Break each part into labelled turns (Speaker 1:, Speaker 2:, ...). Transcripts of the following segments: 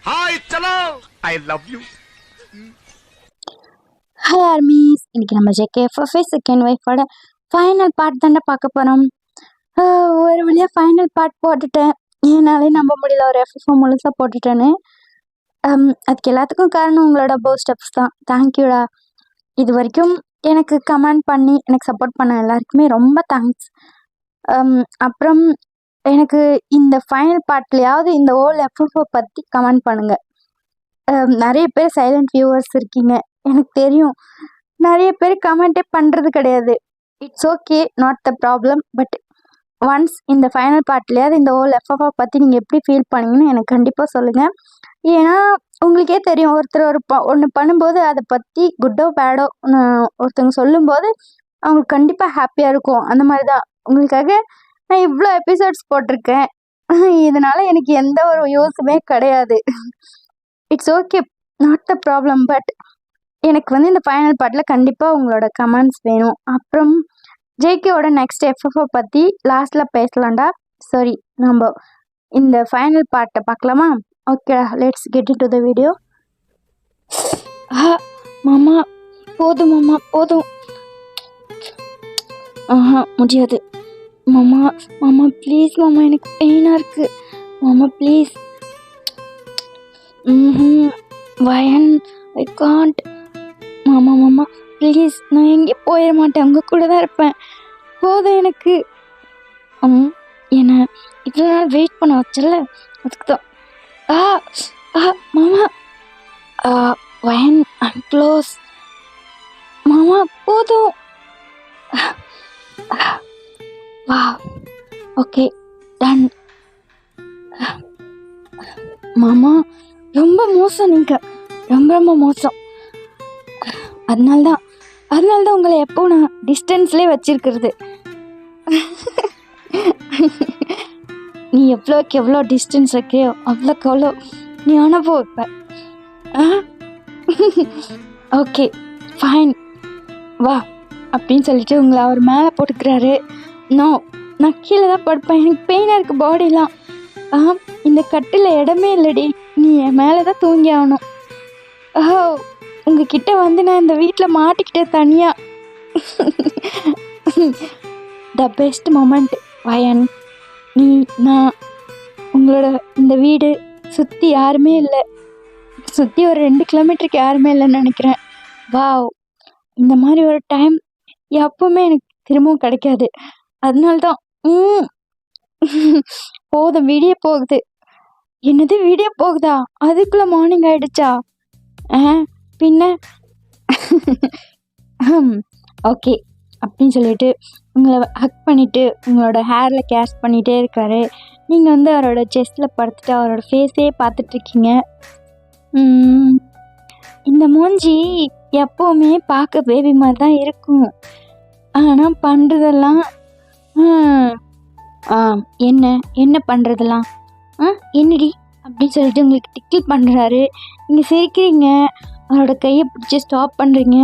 Speaker 1: Hi சலோ I love you.
Speaker 2: Hi armies, இன்னைக்கு நம்ம ஜேகேஎஃப்எஃப்ஏ செகண்ட் ஒய்ஃபோட ஃபைனல் பார்ட் தாண்டா பார்க்க போகிறோம். ஒரு வழியாக ஃபைனல் பார்ட் போட்டுட்டேன். என்னாலே நம்ப முடியல ஒரு எஃப்எஃப்ஓ முழுசாக போட்டுட்டேன்னு. அதுக்கு எல்லாத்துக்கும் காரணம் உங்களோட போஸ்டப்ஸ் தான். தேங்க்யூடா. இது வரைக்கும் எனக்கு கமெண்ட் பண்ணி எனக்கு சப்போர்ட் பண்ண எல்லாருக்குமே ரொம்ப தேங்க்ஸ். அப்புறம் எனக்கு இந்த ஃபைனல் பார்ட்லையாவது இந்த ஓல்டு எஃப்எஃப்ஓ பற்றி கமெண்ட் பண்ணுங்கள். நிறைய பேர் சைலண்ட் வியூவர்ஸ் இருக்கீங்க, எனக்கு தெரியும். நிறைய பேர் கமெண்ட்டே பண்ணுறது கிடையாது. It's okay, not the problem. But once இந்த ஃபைனல் பார்ட்லையாவது இந்த ஓல் எஃப்எஃப்ஓ பற்றி நீங்கள் எப்படி ஃபீல் பண்ணீங்கன்னு எனக்கு கண்டிப்பாக சொல்லுங்கள். ஏன்னா உங்களுக்கே தெரியும், ஒருத்தர் ஒன்று பண்ணும்போது அதை பற்றி குட்டோ பேடோ ஒருத்தவங்க சொல்லும்போது அவங்களுக்கு கண்டிப்பாக ஹாப்பியாக இருக்கும். அந்த மாதிரி தான் உங்களுக்காக நான் இவ்வளோ எபிசோட்ஸ் போட்டிருக்கேன். இதனால் எனக்கு எந்த ஒரு யூஸுமே கிடையாது. It's okay, not the problem. But எனக்கு வந்து இந்த ஃபைனல் பார்ட்டில் கண்டிப்பாக உங்களோட கமெண்ட்ஸ் வேணும். அப்புறம் ஜேகேவோட நெக்ஸ்ட் எஃப்எஃப்ஓ பற்றி லாஸ்ட்டில் பேசலாம்டா. சரி, நம்ம இந்த ஃபைனல் பார்ட்டை பார்க்கலாமா? ஓகேடா, let's get in to the video. மாமா போதும், மாமா போதும். முடியாது மாமா. மாமா ப்ளீஸ் மாமா, எனக்கு பெயினாக இருக்குது மாமா, ப்ளீஸ். வயன் I can't. மாமா மாமா ப்ளீஸ், நான் எங்கே போயிட மாட்டேன், உங்கள் கூட தான் இருப்பேன். போதும் எனக்கு. என்னை இவ்வளோ நாள் வெயிட் பண்ண வச்சல, அதுக்கு தான். மாமா வயன் ஐம் க்ளோஸ். மாமா போதும். வா, ஓகே டன். மாமா ரொம்ப மோசம், நீங்கள் ரொம்ப ரொம்ப மோசம். அதனால்தான் உங்களை எப்போ நான் டிஸ்டன்ஸ்லேயே வச்சிருக்கிறது. நீ எவ்வளோக்கு எவ்வளோ டிஸ்டன்ஸ் வைக்கிறியோ அவ்வளோக்கு அவ்வளோ நீ அனுபவிப்ப. ஓகே ஃபைன், வா அப்படின்னு சொல்லிட்டு உங்களை அவர் மேலே போட்டுக்கிறாரு. நான் கீழே தான் படுப்பேன், எனக்கு பெயினாக இருக்குது பாடிலாம். இந்த கட்டில் இடமே இல்லடி, நீ என் மேலே தான் தூங்கி ஆகணும். உங்ககிட்ட வந்து நான் இந்த வீட்டில் மாட்டிக்கிட்டேன் தனியாக. த பெஸ்ட் மொமெண்ட் வயன். நான் உங்களோட இந்த வீடு சுற்றி யாருமே இல்லை, சுற்றி ஒரு 2 கிலோமீட்டருக்கு யாருமே இல்லைன்னு நினைக்கிறேன். வாவ், இந்த மாதிரி ஒரு டைம் எப்பவுமே எனக்கு திரும்பவும் கிடைக்காது. அதனால்தான் போதும், விடிய போகுது. என்னது விடிய போகுதா? அதுக்குள்ளே மார்னிங் ஆயிடுச்சா? பின்ன ஓகே அப்படின்னு சொல்லிட்டு உங்களை ஹக் பண்ணிவிட்டு உங்களோட ஹேரில் கேஷ் பண்ணிகிட்டே இருக்காரு. நீங்கள் வந்து அவரோட செஸ்ட்டில் படுத்துட்டு அவரோட ஃபேஸே பார்த்துட்ருக்கீங்க. இந்த மூஞ்சி எப்போவுமே பார்க்க பேபி மாதிரி தான் இருக்கும், ஆனால் பண்ணுறதெல்லாம் என்ன பண்ணுறதெல்லாம் என்னடி அப்படின்னு சொல்லிட்டு உங்களுக்கு டிக்கிள் பண்ணுறாரு. நீங்கள் சிரிக்கிறீங்க, அவரோட கையை பிடிச்சி ஸ்டாப் பண்ணுறீங்க.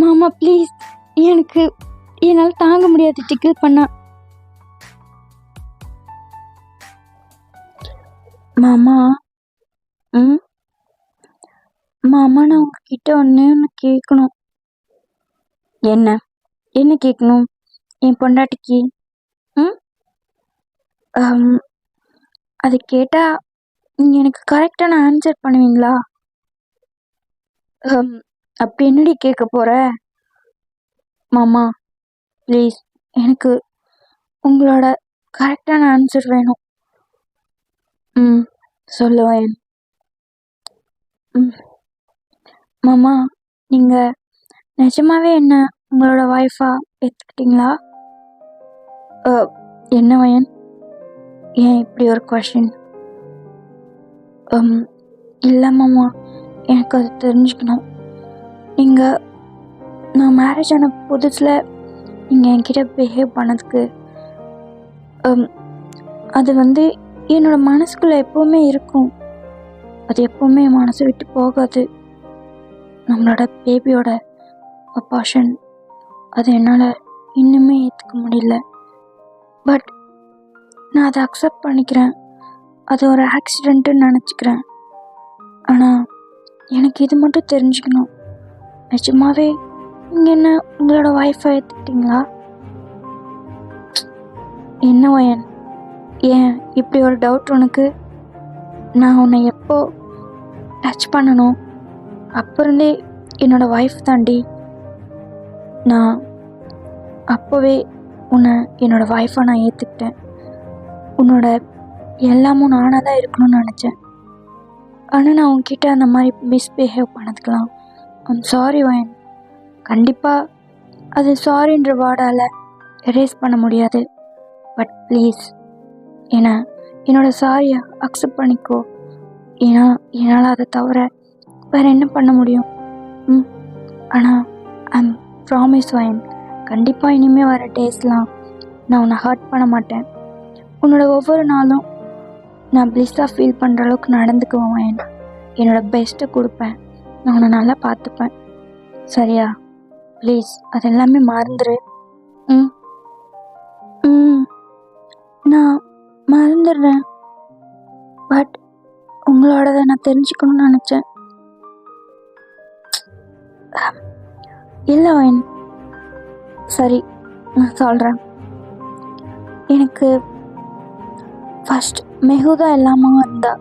Speaker 2: மாமா ப்ளீஸ், என்னால் தாங்க முடியாது டிக்கிள் பண்ணா. மாமா மாமா நான் உங்ககிட்ட ஒன்று கேட்கணும். என்ன கேட்கணும்? என் பொண்டாட்டிக்கு அது கேட்டால் நீங்கள் எனக்கு கரெக்டான ஆன்சர் பண்ணுவீங்களா? அப்படி என்னடி கேட்க போகிற? மாமா ப்ளீஸ், எனக்கு உங்களோட கரெக்டான ஆன்சர் வேணும். சொல்லுவேன். மாமா, நீங்கள் நிஜமாவே என்ன உங்களோட ஒய்ஃபாக ஏற்றுக்கிட்டீங்களா? என்ன வயன், ஏன் இப்படி ஒரு கொஷின்? இல்லை மாமா, எனக்கு அது தெரிஞ்சுக்கணும். நான் மேரேஜ் ஆன புதுசில் நீங்கள் என்கிட்ட பிஹேவ் பண்ணதுக்கு அது வந்து என்னோட மனசுக்குள்ளே எப்போவுமே இருக்கும். அது எப்போவுமே என் மனசை விட்டு போகாது. நம்மளோட பேபியோட அபார்ஷன், அது என்னால் இன்னுமே ஏற்றுக்க முடியல. பட் நான் அதை அக்செப்ட் பண்ணிக்கிறேன். அது ஒரு ஆக்சிடென்ட்டுன்னு நினச்சிக்கிறேன். ஆனால் எனக்கு இது மட்டும் தெரிஞ்சுக்கணும், நிஜமாவே நீங்கள் என்ன உங்களோட ஒய்ஃபை ஏற்றுக்கிட்டீங்களா? என்ன வயன், ஏன் இப்படி ஒரு டவுட் உனக்கு? நான் உன்னை எப்போ டச் பண்ணணும் அப்போ இருந்தே என்னோட ஒய்ஃப் தாண்டி. நான் அப்போவே உன்னை என்னோட ஒய்ஃபாக நான் ஏற்றுக்கிட்டேன். உன்னோட எல்லாமும் நானாக தான் இருக்கணும்னு நினச்சேன். ஆனால் நான் உன்கிட்ட அந்த மாதிரி மிஸ்பிஹேவ் பண்ணதுக்கெலாம் ஐம் சாரி வயன். கண்டிப்பாக அது சாரின்ற வேர்டால் எரேஸ் பண்ண முடியாது. பட் ப்ளீஸ் என்னோட சாரியை அக்செப்ட் பண்ணிக்கோ. ஏன்னா என்னால் அதை தவிர வேறு என்ன பண்ண முடியும்? ஆனால் ஐம் ப்ராமிஸ் வயன், கண்டிப்பாக இனிமேல் வர டேஸ்லாம் நான் உன்னை ஹர்ட் பண்ண மாட்டேன். உன்னோட ஒவ்வொரு நாளும் நான் ப்ளிஸ்ஸாக ஃபீல் பண்ணுற அளவுக்கு நடந்துக்குவேன் வயன். என்னோட பெஸ்ட்டை கொடுப்பேன். நான் உன்னை நல்லா பார்த்துப்பேன். சரியா? ப்ளீஸ் அதெல்லாமே மறந்துடு. ம் ம் நான் மறந்துடுறேன். பட் உங்களோடதை நான் தெரிஞ்சுக்கணும்னு நினச்சேன். இல்லை வயன், சரி நான் சொல்கிறேன். எனக்கு ஃபஸ்ட் மெஹூதா எல்லாமும் இருந்தா.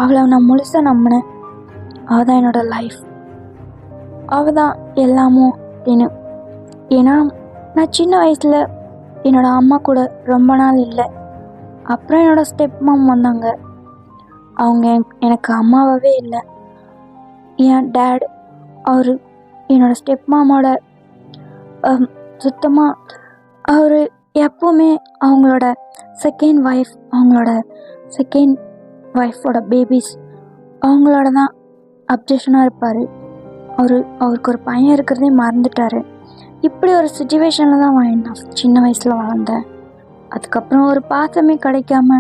Speaker 2: அவளை நான் முழுசாக நம்பினேன். அவள் தான் என்னோடய லைஃப், அவள் தான் எல்லாமும் அப்படின்னு. ஏன்னா நான் சின்ன வயசில் என்னோடய அம்மா கூட ரொம்ப நாள் இல்லை. அப்புறம் என்னோடய ஸ்டெப் மாம் வந்தாங்க. அவங்க எனக்கு அம்மாவாகவே இல்லை. என் டேட் அவர் என்னோடய ஸ்டெப் மாமோட சுத்தமாக அவர் எப்போவுமே அவங்களோட செகண்ட் ஒய்ஃபோட பேபிஸ் அவங்களோட தான் அப்சஷனாக இருப்பார். அவருக்கு ஒரு பையன் இருக்கிறதே மறந்துட்டார். இப்படி ஒரு சுச்சுவேஷனில் தான் நான் சின்ன வயசில் வளர்ந்தேன். அதுக்கப்புறம் ஒரு பாசமே கிடைக்காம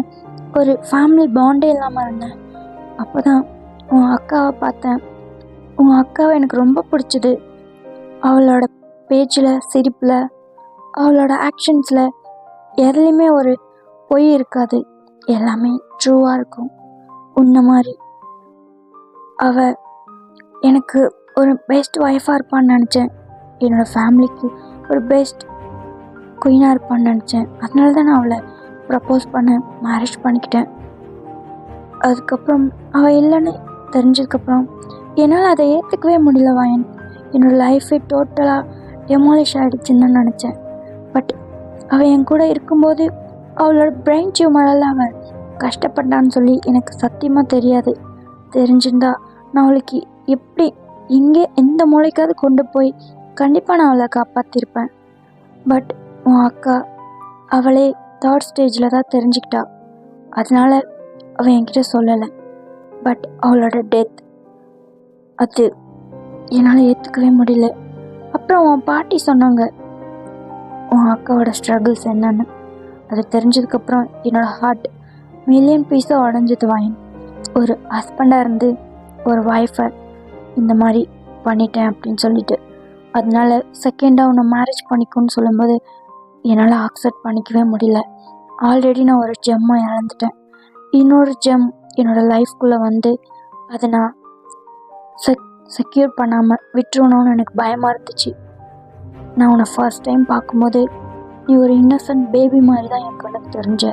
Speaker 2: ஒரு ஃபேமிலி பாண்டே இல்லாமல் இருந்தேன். அப்போ தான் உன் அக்காவை பார்த்தேன். உன் அக்காவை எனக்கு ரொம்ப பிடிச்சிது. அவளோட பேச்சில், சிரிப்பில், அவளோட ஆக்ஷன்ஸில் எதுலேயுமே ஒரு பொய் இருக்காது. எல்லாமே ட்ரூவாக இருக்கும். உன்ன மாதிரி அவள் எனக்கு ஒரு பெஸ்ட் ஒய்ஃபாக இருப்பான்னு நினச்சேன். என்னோடய ஃபேமிலிக்கு ஒரு பெஸ்ட் குயினாக இருப்பான்னு நினச்சேன். அதனால தான் நான் அவளை ப்ரப்போஸ் பண்ண மேரேஜ் பண்ணிக்கிட்டேன். அதுக்கப்புறம் அவள் இல்லைன்னு தெரிஞ்சதுக்கப்புறம் என்னால் அதை ஏற்றுக்கவே முடியல வயன். என்னோடய லைஃபே டோட்டலாக டெமாலிஷ் ஆகிடுச்சுன்னு தான் நினச்சேன். பட் அவள் என் கூட இருக்கும்போது அவளோட பிரெயின் டியூமரால் அவள் கஷ்டப்பட்டான்னு சொல்லி எனக்கு சத்தியமாக தெரியாது. தெரிஞ்சிருந்தா நான் அவளுக்கு எப்படி எந்த மூளைக்காவது கொண்டு போய் கண்டிப்பாக நான் அவளை காப்பாற்றிருப்பேன். பட் உன் அக்கா அவளே 3rd ஸ்டேஜில் தான் தெரிஞ்சுக்கிட்டா. அதனால் அவள் என்கிட்ட சொல்லலை. பட் அவளோட டெத் அது என்னால் ஏற்றுக்கவே முடியல. அப்புறம் உன் பாட்டி சொன்னாங்க உன் அக்காவோட ஸ்ட்ரகிள்ஸ் என்னன்னு. அது தெரிஞ்சதுக்கப்புறம் என்னோடய ஹார்ட் மில்லியன் பீஸாக உடஞ்சது வாயின். ஒரு ஹஸ்பண்டாக இருந்து ஒரு ஒய்ஃபை இந்த மாதிரி பண்ணிட்டேன் அப்படின்னு சொல்லிட்டு. அதனால செகண்டாக உன்னை மேரேஜ் பண்ணிக்கோன்னு சொல்லும்போது என்னால் அக்செப்ட் பண்ணிக்கவே முடியல. ஆல்ரெடி நான் ஒரு ஜெம்மை இழந்துட்டேன். இன்னொரு ஜெம் என்னோடய லைஃப்குள்ளே வந்து அதை நான் செக்யூர் பண்ணாமல் விட்டுருணும்னு எனக்கு பயமாக இருந்துச்சு. நான் உன்னை ஃபர்ஸ்ட் டைம் பார்க்கும்போது நீ ஒரு இன்னசென்ட் பேபி மாதிரி தான் எனக்கு எனக்கு தெரிஞ்ச.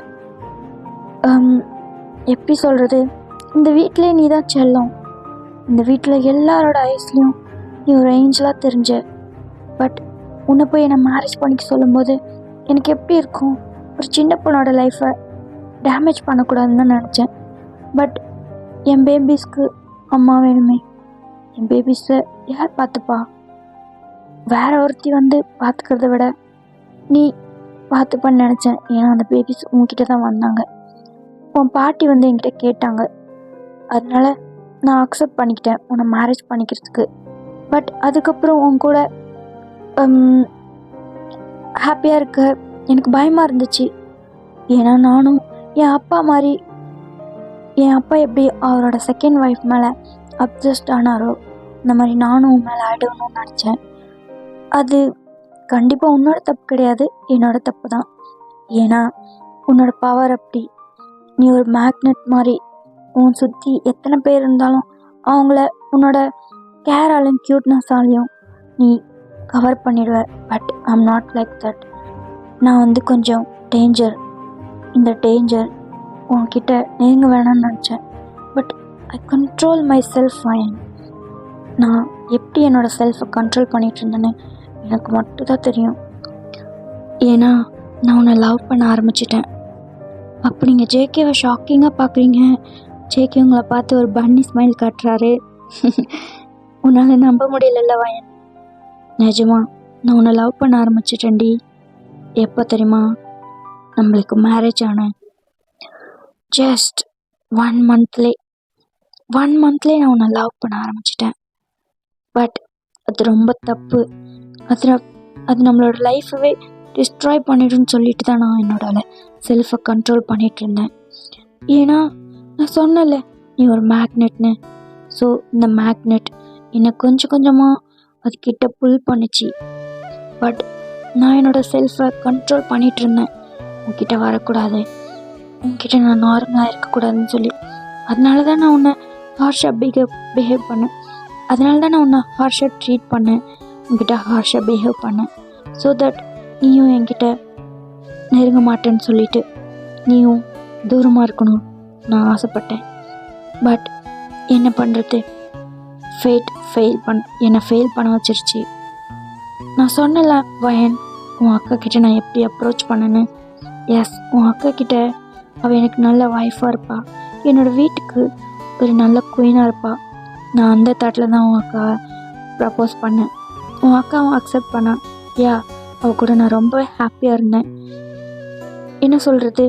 Speaker 2: எப்படி சொல்கிறது, இந்த வீட்டிலே நீ தான் செல்லம். இந்த வீட்டில் எல்லாரோட ஐஸ்லேயும் நீ ஒரு ஏஞ்சலாக தெரிஞ்ச. பட் உன்னை போய் என்னை மேரேஜ் பண்ணிக்க சொல்லும்போது எனக்கு எப்படி இருக்கும்? ஒரு சின்ன பொண்ணோட லைஃப்பை டேமேஜ் பண்ணக்கூடாதுன்னு தான் நினச்சேன். பட் என் பேபிஸ்க்கு அம்மா வேணுமே. என் பேபிஸை யார் பார்த்துப்பா? வேற ஒருத்தி வந்து பார்த்துக்கிறத விட நீ பார்த்துப்பான்னு நினச்சேன். ஏன்னா அந்த பேபிஸ் உன்கிட்ட தான் வந்தாங்க. உன் பாட்டி வந்து என்கிட்ட கேட்டாங்க. அதனால நான் அக்செப்ட் பண்ணிக்கிட்டேன் உன்னை மேரேஜ் பண்ணிக்கிறதுக்கு. பட் அதுக்கப்புறம் உன் கூட ஹாப்பியாக இருக்க எனக்கு பயமாக இருந்துச்சு. ஏன்னா நானும் என் அப்பா மாதிரி, என் அப்பா எப்படி அவரோட செகண்ட் ஒய்ஃப் மேலே அப்சஸ்ட் ஆனாரோ இந்த மாதிரி நானும் உன் மேலே ஆகிடணும்னு நினச்சேன். அது கண்டிப்பாக உன்னோட தப்பு கிடையாது, என்னோட தப்பு தான். ஏன்னா உன்னோட பவர் அப்படி. நீ ஒரு மேக்னெட் மாதிரி. உன் சுற்றி எத்தனை பேர் இருந்தாலும் அவங்கள உன்னோட கேராலையும் க்யூட்னஸாலையும் நீ கவர் பண்ணிடுவ. But I'm not like that. நான் வந்து கொஞ்சம் டேஞ்சர். இந்த டேஞ்சர் உன்கிட்ட நெருங்க வேணாம்னு நினச்சேன். But I control my self fine. நான் எப்படி என்னோடய செல்ஃபை கண்ட்ரோல் பண்ணிகிட்டு இருந்தேன்னு எனக்கு மட்டும்தான் தெரியும். ஏன்னா நான் உன்னை லவ் பண்ண ஆரம்பிச்சிட்டேன். அப்போ நீங்கள் ஜேகேவை ஷாக்கிங்காக பார்க்குறீங்க. ஜேகே உங்களை பார்த்து ஒரு பன்னி ஸ்மைல் காட்டுறாரு. உன்னால் நம்ப முடியல வயன். நிஜமா நான் உன்னை லவ் பண்ண ஆரம்பிச்சிட்டேன்டி. எப்போ தெரியுமா? நம்மளுக்கு மேரேஜ் ஆன ஜஸ்ட் 1 monthலே நான் உன்னை லவ் பண்ண ஆரம்பிச்சிட்டேன். பட் அது ரொம்ப தப்பு. அது நம்மளோட லைஃபவே டிஸ்ட்ராய் பண்ணிடுன்னு சொல்லிட்டு தான் நான் என்னோட செல்ஃபை கண்ட்ரோல் பண்ணிகிட்டு இருந்தேன். ஏன்னா நான் சொன்னல நீ ஒரு மேக்னெட்னு. ஸோ இந்த மேக்னெட் என்னை கொஞ்சம் கொஞ்சமாக அதுக்கிட்ட புல் பண்ணிச்சு. பட் நான் என்னோடய செல்ஃபை கண்ட்ரோல் பண்ணிகிட்டு இருந்தேன். உன்கிட்ட வரக்கூடாது, உன்கிட்ட நான் நார்மலாக இருக்கக்கூடாதுன்னு சொல்லி. அதனால தான் நான் உன்னை ஹார்ஷாக பிஹேவ் பண்ணேன். அதனால தான் நான் உன்னை ஹார்ஷாக ட்ரீட் பண்ணேன், உன்கிட்ட ஹார்ஷாக பிஹேவ் பண்ணேன். ஸோ தட் நீயும் என்கிட்ட நெருங்க மாட்டேன்னு சொல்லிட்டு நீயும் தூரமாக இருக்கணும் நான் ஆசைப்பட்டேன். பட் என்ன பண்ணுறது, என்னை ஃபெயில் பண்ண வச்சிருச்சு. நான் சொன்னல வயன், உன் அக்கா கிட்டே நான் எப்படி அப்ரோச் பண்ணேன்னு. எஸ், உன் அக்கா கிட்ட அவள் எனக்கு நல்ல ஒய்ஃபாக இருப்பா, என்னோடய வீட்டுக்கு ஒரு நல்ல குயினாக இருப்பா. நான் அந்த தாட்டில் தான் உன் அக்காவை ப்ரப்போஸ் பண்ணேன். உன் அக்காவும் அக்செப்ட் பண்ணான். யா, அவள் கூட நான் ரொம்ப ஹாப்பியாக இருந்தேன். என்ன சொல்கிறது,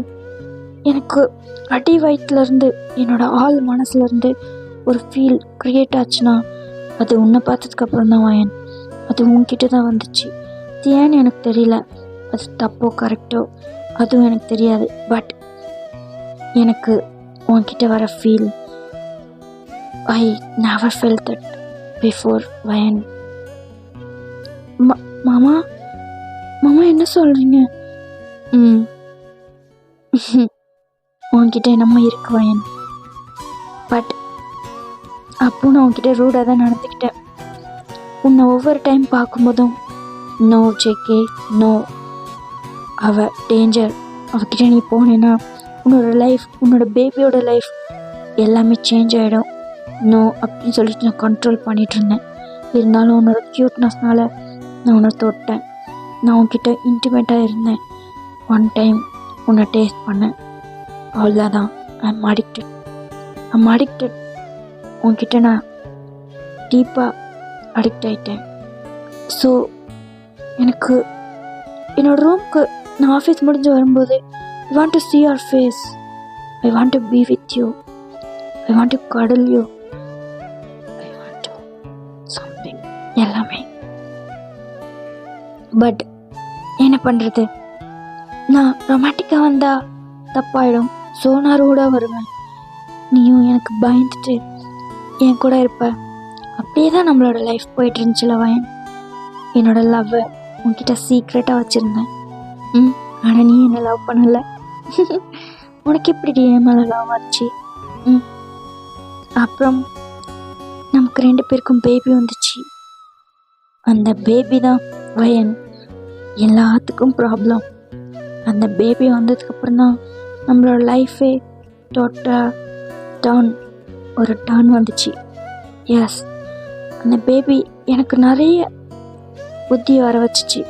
Speaker 2: எனக்கு அடி வயிற்றுலேருந்து என்னோடய ஆள் மனசுலேருந்து ஒரு ஃபீல் க்ரியேட் ஆச்சுன்னா அது உன்னை பார்த்ததுக்கப்புறம் தான் வயன். அது உன்கிட்ட தான் வந்துச்சு. அது ஏன்னு எனக்கு தெரியல. அது தப்போ கரெக்டோ அதுவும் எனக்கு தெரியாது. பட் எனக்கு உன்கிட்ட வர feel I never felt that before வயன். மாமா என்ன சொல்கிறீங்க? உன்கிட்ட என்னமோ இருக்கு வயன். பட் அப்போ நான் உன்கிட்ட ரூடாக தான் நடந்துக்கிட்டேன். உன்னை ஒவ்வொரு டைம் பார்க்கும்போதும் நோ ஜேகே நோ, அவள் டேஞ்சர், அவகிட்ட நீ போனேன்னா உன்னோட லைஃப், உன்னோட பேபியோட லைஃப் எல்லாமே சேஞ்ச் ஆகிடும், நோ அப்படின்னு சொல்லிட்டு நான் கண்ட்ரோல் பண்ணிகிட்டு இருந்தேன். இருந்தாலும் உன்னோட க்யூட்னஸ்னால் நான் உன்னை தொட்டேன். நான் உன்கிட்ட இன்டிமேட்டாக இருந்தேன். ஒன் டைம் உன்னை டேஸ்ட் பண்ணேன், அவ்வளோதான். I'm addicted. உன்கிட்ட நான் டீப்பாக அடிக்ட் ஆகிட்டேன். ஸோ எனக்கு என்னோடய ரூம்க்கு நான் ஆஃபீஸ் முடிஞ்சு வரும்போது I want to see your face, I want to be with you, I want to cuddle you, I want to something எல்லாமே. பட் என்ன பண்ணுறது, நான் ரொமான்டிக்காக வந்தால் தப்பாயிடும். ஸோ நான் ரூடாக வருவேன். நீயும் எனக்கு பயந்துட்டு என் கூட இருப்ப. அப்படியே தான் நம்மளோட லைஃப் போயிட்டு இருந்துச்சுல வயன். என்னோடய லவ்வை உன்கிட்ட சீக்ரெட்டாக வச்சுருந்தேன். ஆனால் நீ என்னை லவ் பண்ணலை. உனக்கு எப்படி என் மேலே லவ் ஆச்சு? அப்புறம் நமக்கு 2 பேருக்கும் பேபி வந்துச்சு. அந்த பேபி தான் வயன் எல்லாத்துக்கும் ப்ராப்ளம். அந்த பேபி வந்ததுக்கப்புறம் தான் நம்மளோட லைஃபே டோட்டலாக ஒரு டர்ன் வந்துச்சு. எஸ், அந்த பேபி எனக்கு நிறைய புத்தி வர வச்சிச்சு,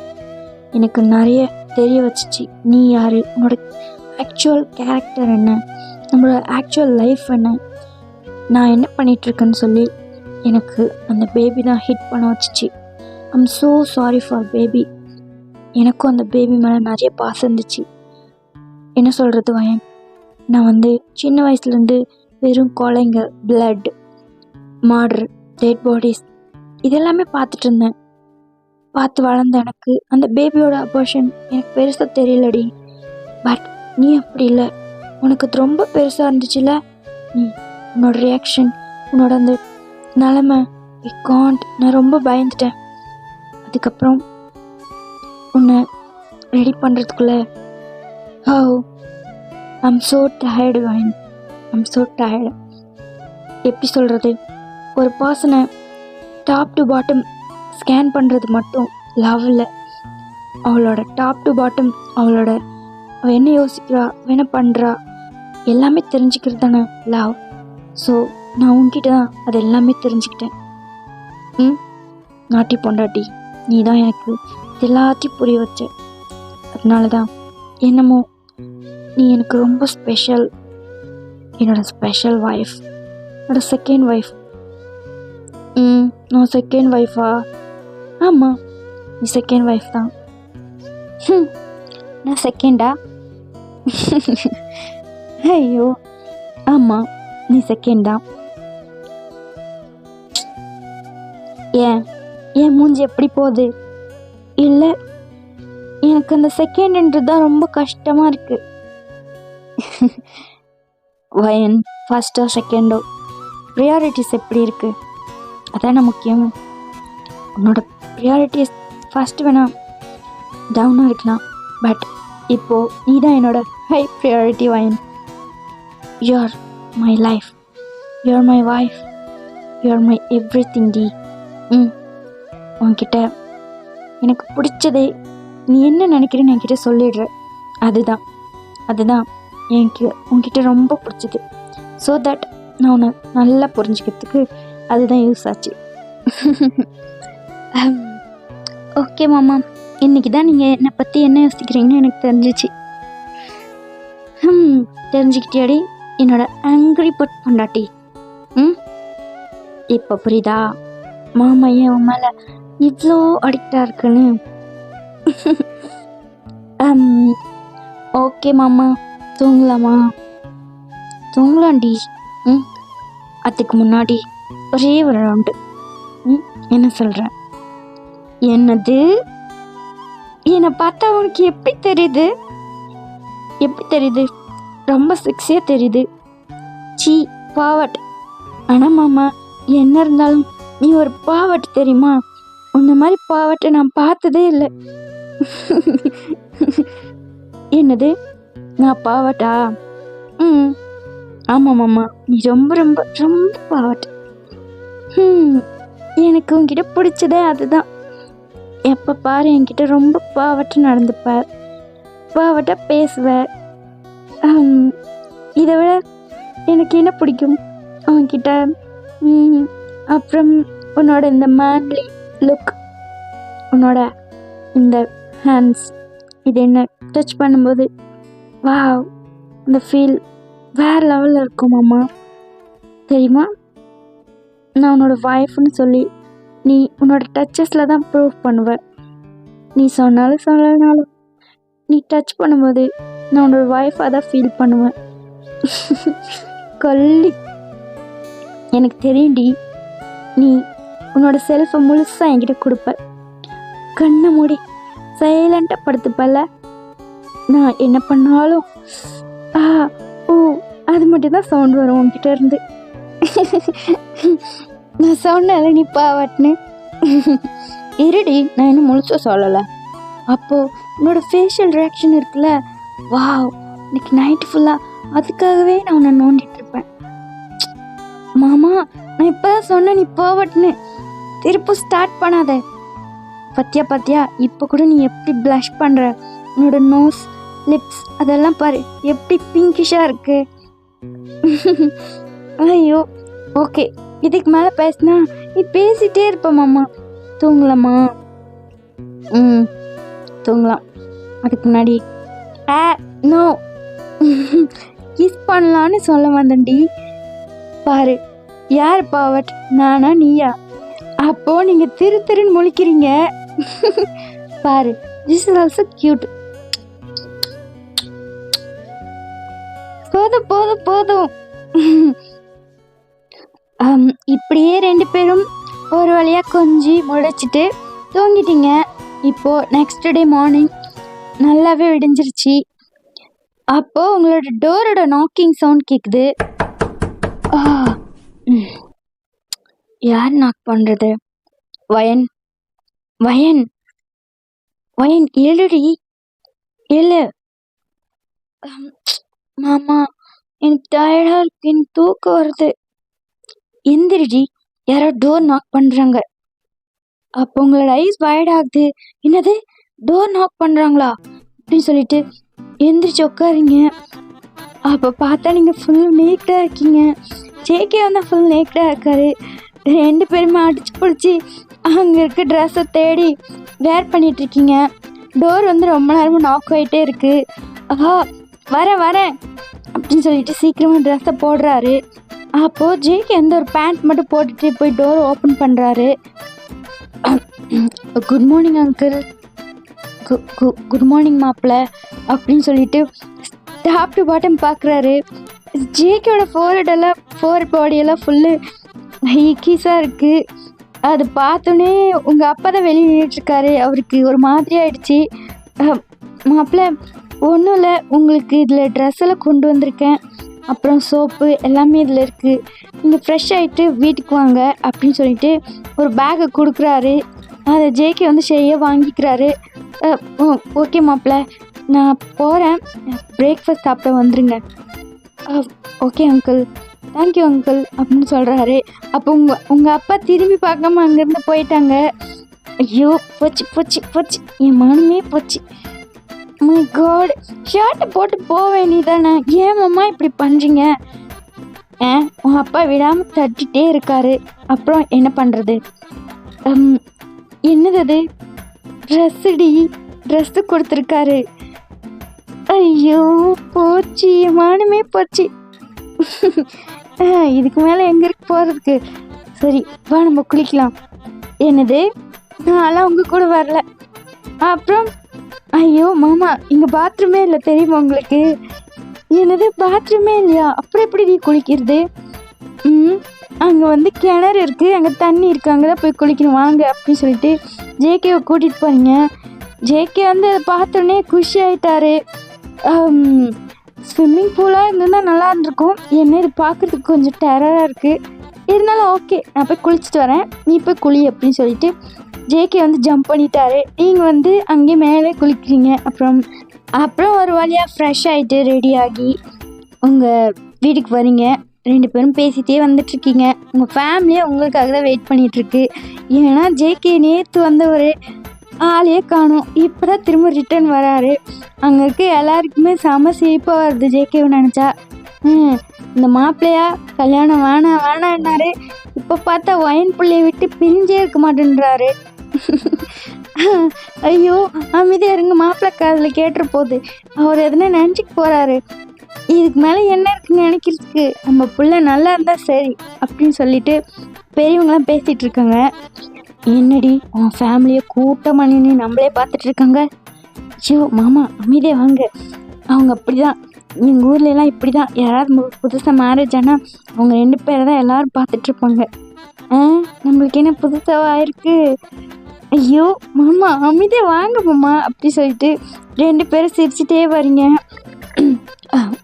Speaker 2: எனக்கு நிறைய தெரிய வச்சிச்சு. நீ யார், உன்னோட ஆக்சுவல் கேரக்டர் என்ன, நம்மளோட ஆக்சுவல் லைஃப் என்ன, நான் என்ன பண்ணிகிட்ருக்கேன்னு சொல்லி எனக்கு அந்த பேபி தான் ஹிட் பண்ண வச்சிச்சு. I'm so sorry for baby. எனக்கும் அந்த பேபி மேலே நிறைய பாசம் இருந்துச்சு. என்ன சொல்கிறது வயன், நான் சின்ன வயசுலேருந்து வெறும் கொலைங்க, பிளட், மர்டர், டெட் பாடிஸ் இதெல்லாமே பார்த்துட்டு இருந்தேன். பார்த்து வளர்ந்த எனக்கு அந்த பேபியோட அபார்ஷன் எனக்கு பெருசாக தெரியலடி. பட் நீ அப்படி இல்லை, உனக்கு அது ரொம்ப பெருசாக இருந்துச்சுல்ல. உன்னோட ரியாக்ஷன், உன்னோட அந்த நிலமை, நான் ரொம்ப பயந்துட்டேன். அதுக்கப்புறம் உன்னை ரெடி பண்ணுறதுக்குள்ளே ஐம் ஸோ டயர்டு வயன், ஐம் ஸோ டயர்டு. எப்படி சொல்கிறது, ஒரு பர்சனை டாப் டு பாட்டம் ஸ்கேன் பண்ணுறது மட்டும் லவ் இல்லை. அவளோட டாப் டு பாட்டம், அவளோட அவள் என்ன யோசிக்கிறா, அவள் என்ன பண்ணுறா, எல்லாமே தெரிஞ்சுக்கிறது தானே லவ். ஸோ நான் உன்கிட்ட தான் அது எல்லாமே தெரிஞ்சுக்கிட்டேன். நாட்டி பொண்டாட்டி, நீ தான் எனக்கு எல்லாத்தையும் புரிய வச்ச. அதனால தான் என்னமோ நீ எனக்கு ரொம்ப ஸ்பெஷல். என்னோட ஸ்பெஷல் ஒய்ஃப், என்னோட செகண்ட் ஒய்ஃப். நான் செகண்ட் ஒய்ஃபா? ஆமாம், நீ செகண்ட் ஒய்ஃப் தான். நான் செகண்டா? ஐயோ ஆமாம், நீ செகண்ட் தான். ஏன் மூஞ்சி எப்படி போகுது? இல்லை, எனக்கு அந்த செகண்ட்ன்றது தான் ரொம்ப கஷ்டமாக இருக்கு. வயன், ஃபர்ஸ்டோ செகண்டோ ப்ரியாரிட்டிஸ் எப்படி இருக்கு? அதான முக்கியம். உன்னோட ப்ரியாரிட்டிஸ் ஃபர்ஸ்ட் வேணா டவுனாக இருக்கலாம், பட் இப்போது நீ தான் என்னோட ஹை ப்ரியாரிட்டி வயன். You are my life, you are my wife, you are my everything டி. உன்கிட்ட எனக்கு பிடிச்சதே, நீ என்ன நினைக்கிறேன்னு என்கிட்ட சொல்லிடுற. அதுதான் எனக்கு உன்கிட்ட ரொம்ப பிடிச்சது. ஸோ தட் நான் உன்னை நல்லா புரிஞ்சுக்கிறதுக்கு அதுதான் யூஸ் ஆச்சு. ஓகே மாமா, இன்னைக்கு தான் நீங்கள் என்னை பற்றி என்ன யோசிக்கிறீங்கன்னு எனக்கு தெரிஞ்சிச்சு. தெரிஞ்சுக்கிட்டியாடி என்னோட ஆங்கிரி பட் பொண்டாட்டி? இப்போ புரியுதா மாமா ஏன் உன் மேலே இவ்வளோ அடிக்டாக இருக்குன்னு? ஓகே மாமா, தூங்கலாமா? தூங்கலாண்டி. அதுக்கு முன்னாடி ஒரே ஒரு ரவுண்டு. என்ன சொல்கிறேன்? என்னது? என்னை பார்த்தா உனக்கு எப்படி தெரியுது? எப்படி தெரியுது? ரொம்ப செக்ஸியாக தெரியுது. சீ, பாவட். ஆனால் மாமா, என்ன இருந்தாலும் நீ ஒரு பாவட் தெரியுமா? உன்ன மாதிரி பாவட்டை நான் பார்த்ததே இல்லை. என்னது, நான் பாவட்டா? ஆமாம் மாமா, நீ ரொம்ப ரொம்ப ரொம்ப பாவட். எனக்கு உன்கிட்ட பிடிச்சதே அதுதான். எப்போ பாரு என்கிட்ட ரொம்ப பாவட்டை நடந்துப்பார், பாவட்டா பேசுவார். இதை விட எனக்கு என்ன பிடிக்கும் அவன்கிட்ட? அப்புறம் உன்னோட இந்த மேன்லி லுக், உன்னோட இந்த ஹேண்ட்ஸ், இது என்ன டச் பண்ணும்போது வாவ், இந்த ஃபீல் வேறு லெவலில் இருக்கும் மாமா. தெரியுமா, நான் உன்னோட ஒய்ஃப்னு சொல்லி நீ உன்னோட டச்சஸில் தான் ப்ரூவ் பண்ணுவ. நீ சொன்னாலும் சொல்லனாலும் நீ டச் பண்ணும்போது நான் உன்னோட ஒய்ஃபாக தான் ஃபீல் பண்ணுவேன். கொல்லி, எனக்கு தெரியும்டி, நீ உன்னோட செல்ஃபை முழுசாக என்கிட்ட கொடுப்ப. கண்ணை மூடி சைலண்டாக படுத்துப்பல்ல. நான் என்ன பண்ணாலும் ஓ அது மட்டும் தான் சவுண்ட் வரும் உன்கிட்ட இருந்து. நான் சொன்னல நீ பாவட்னு. இருடி, நான் இன்னும் முழுசாக சொல்லலை. அப்போது உன்னோட ஃபேஷியல் ரியாக்ஷன் இருக்குல்ல, வாவ், இன்னைக்கு நைட்டு ஃபுல்லாக அதுக்காகவே நான் உன்னை நோண்டிட்டு இருப்பேன். மாமா, நான் இப்போ தான் சொன்னேன் நீ பாவட்னு. திருப்ப ஸ்டார்ட் பண்ணாத. பத்தியா இப்போ கூட நீ எப்படி ப்ளஷ் பண்ணுற, உன்னோட நோஸ், லிப்ஸ் அதெல்லாம் பாரு எப்படி பிங்கிஷாக இருக்கு. ஐயோ, ஓகே, இதுக்கு மேலே பேசினா நீ பேசிகிட்டே இருப்ப மாமா. தூங்கலாமா? தூங்கலாம். அதுக்கு முன்னாடி நோ, கிஸ் பண்ணலான்னு சொல்ல வந்தேன்டி. பாரு, யார் பாவட், நானா நீயா? அப்போ நீங்க திருன்னு முழிக்கிறீங்க. பாரு, திஸ் இஸ் ஆல்சோ கியூட். போதும். இப்படியே ரெண்டு பேரும் ஒரு வழியா கொஞ்சி முளைச்சிட்டு தூங்கிட்டீங்க. இப்போ நெக்ஸ்ட் டே மார்னிங் நல்லாவே விடிஞ்சிருச்சு. அப்போ உங்களோட டோரோட நாக்கிங் சவுண்ட் கேக்குது. யார் நாக் பண்றது? வயன் எழுடி, எழு. மாமா எனக்கு டயர்டா இருக்கு, எனக்கு தூக்கம் வருது. எந்திரிடி, யாரோ டோர் நாக் பண்றாங்க. அப்போ உங்களோட ஐஸ் வைட் ஆகுது. என்னது, டோர் நாக் பண்றாங்களா அப்படின்னு சொல்லிட்டு எந்திரிச்சு உட்காருங்க. அப்போ பார்த்தா நீங்கள் ஃபுல் நேக்கடாக இருக்கீங்க. ஜேகே வந்து ஃபுல் நேக்கடாக இருக்காரு. 2 பேருமே அடிச்சு பிடிச்சி அங்கே இருக்க ட்ரெஸ்ஸை தேடி வேர் பண்ணிகிட்ருக்கீங்க. டோர் வந்து ரொம்ப நேரமாக நாக் ஆகிட்டே இருக்குது. வரேன் அப்படின்னு சொல்லிட்டு சீக்கிரமாக ட்ரெஸ்ஸை போடுறாரு. அப்போது ஜேகே வந்து ஒரு பேண்ட் மட்டும் போட்டுட்டு போய் டோர் ஓப்பன் பண்ணுறாரு. Good morning uncle, good morning மாப்பிள்ள அப்படின்னு சொல்லிட்டு டாப் டு பாட்டம் பார்க்குறாரு. ஜேகேயோட ஃபோர் பாடியெல்லாம் ஃபுல்லு ஹீக்கீஸாக இருக்குது. அது பார்த்தோன்னே உங்கள் அப்பா தான் வெளியே நின்றுட்டுருக்காரு. அவருக்கு ஒரு மாதிரி ஆயிடுச்சு. மாப்பிள்ள ஒன்றும் இல்லை, உங்களுக்கு இதில் ட்ரெஸ் எல்லாம் கொண்டு வந்திருக்கேன், அப்புறம் சோப்பு எல்லாமே இதில் இருக்குது, நீங்கள் ஃப்ரெஷ் ஆகிட்டு வீட்டுக்கு வாங்க அப்படின்னு சொல்லிட்டு ஒரு பேக்கை கொடுக்குறாரு. அதை ஜேகே வந்து சரியாக வாங்கிக்கிறாரு. ஓகே மாப்பிள்ள, நான் போகிறேன், பிரேக்ஃபாஸ்ட் சாப்பிட வந்துடுங்க. ஓகே அங்கிள், தேங்க்யூ அங்கிள் அப்படின்னு சொல்கிறாரு. அப்போ உங்கள் அப்பா திரும்பி பார்க்காம அங்கேருந்து போயிட்டாங்க. ஐயோ போச்சு, என் மனமே போச்சு. மை காட், ஷர்ட்டை போட்டு போக வேண்டியதானே, ஏன் மாமா இப்படி பண்ணுறீங்க? உங்கள் அப்பா விடாமல் தட்டிகிட்டே இருக்காரு. அப்புறம் என்ன பண்ணுறது? என்னது அது? ட்ரெஸ்ஸு கொடுத்துருக்காரு. ஐயோ போச்சு, மானமே போச்சு. இதுக்கு மேலே எங்கே இருக்கு போகிறதுக்கு? சரி வா நம்ம குளிக்கலாம். என்னது, நான்லாம் உங்கள் கூட வரல. அப்புறம் ஐயோ மாமா, இங்கே பாத்ரூமே இல்லை தெரியுமா உங்களுக்கு? என்னது, பாத்ரூமே இல்லையா? அப்புறம் எப்படி நீ குளிக்கிறது? அங்கே வந்து கிணறு இருக்குது, அங்கே தண்ணி இருக்குது, அங்கே தான் போய் குளிக்கணும் வாங்க அப்படின்னு சொல்லிட்டு ஜேகேவை கூட்டிகிட்டு போறீங்க. ஜேகே வந்து அதை பார்த்தோன்னே குஷி ஆகிட்டாரு. ஸ்விம்மிங் பூலாக இருந்திருந்தால் நல்லா இருந்திருக்கும். என்ன இது பார்க்குறதுக்கு கொஞ்சம் டெரராக இருக்குது, இருந்தாலும் ஓகே, நான் போய் குளிச்சுட்டு வரேன், நீ போய் குளி அப்படின்னு சொல்லிட்டு ஜேகே வந்து ஜம்ப் பண்ணிட்டாரு. நீங்கள் வந்து அங்கேயே மேலே குளிக்கிறீங்க. அப்புறம் ஒரு வழியாக ஃப்ரெஷ் ஆகிட்டு ரெடியாகி உங்கள் வீட்டுக்கு வரீங்க. 2 பேரும் பேசிகிட்டே வந்துட்டுருக்கீங்க. உங்கள் ஃபேமிலியே உங்களுக்காக தான் வெயிட் பண்ணிகிட்ருக்கு. ஏன்னா ஜேகே நேற்று வந்த ஒரு ஆளையே காணும், இப்போ தான் திரும்ப ரிட்டர்ன் வராரு. அங்கே இருக்க எல்லாருக்குமே செம சிரிப்பாக வருது ஜேகேவை நினச்சா. இந்த மாப்பிள்ளையா கல்யாணம் வேணான்னாரு, இப்போ பார்த்தா ஒயின் பிள்ளையை விட்டு பிரிஞ்சே இருக்க மாட்டேன்றாரு. ஐயோ அமைதியாக இருங்க, மாப்பிள்ளை காதில் கேட்டுற போகுது, அவர் எதுனா நினச்சிட்டு போகிறாரு. இதுக்கு மேலே என்ன இருக்குன்னு நினைக்கிறதுக்கு, நம்ம பிள்ளை நல்லா இருந்தால் சரி அப்படின்னு சொல்லிட்டு பெரியவங்களாம் பேசிகிட்டு இருக்காங்க. என்னடி உன் ஃபேமிலியை கூட்டம் பண்ணி நம்மளே பார்த்துட்ருக்காங்க. ஐயோ மாமா அமைதியாக வாங்க, அவங்க அப்படி தான், எங்கள் ஊர்லலாம் இப்படி தான், யாராவது புதுசாக மேரேஜ் ஆனால் அவங்க 2 பேரை தான் எல்லோரும் பார்த்துட்ருப்பாங்க. நம்மளுக்கு என்ன புதுசாக ஆயிருக்கு? ஐயோ மாமா அமைதியாக வாங்க மாமா அப்படி சொல்லிட்டு 2 பேரும் சிரிச்சிட்டே வரீங்க.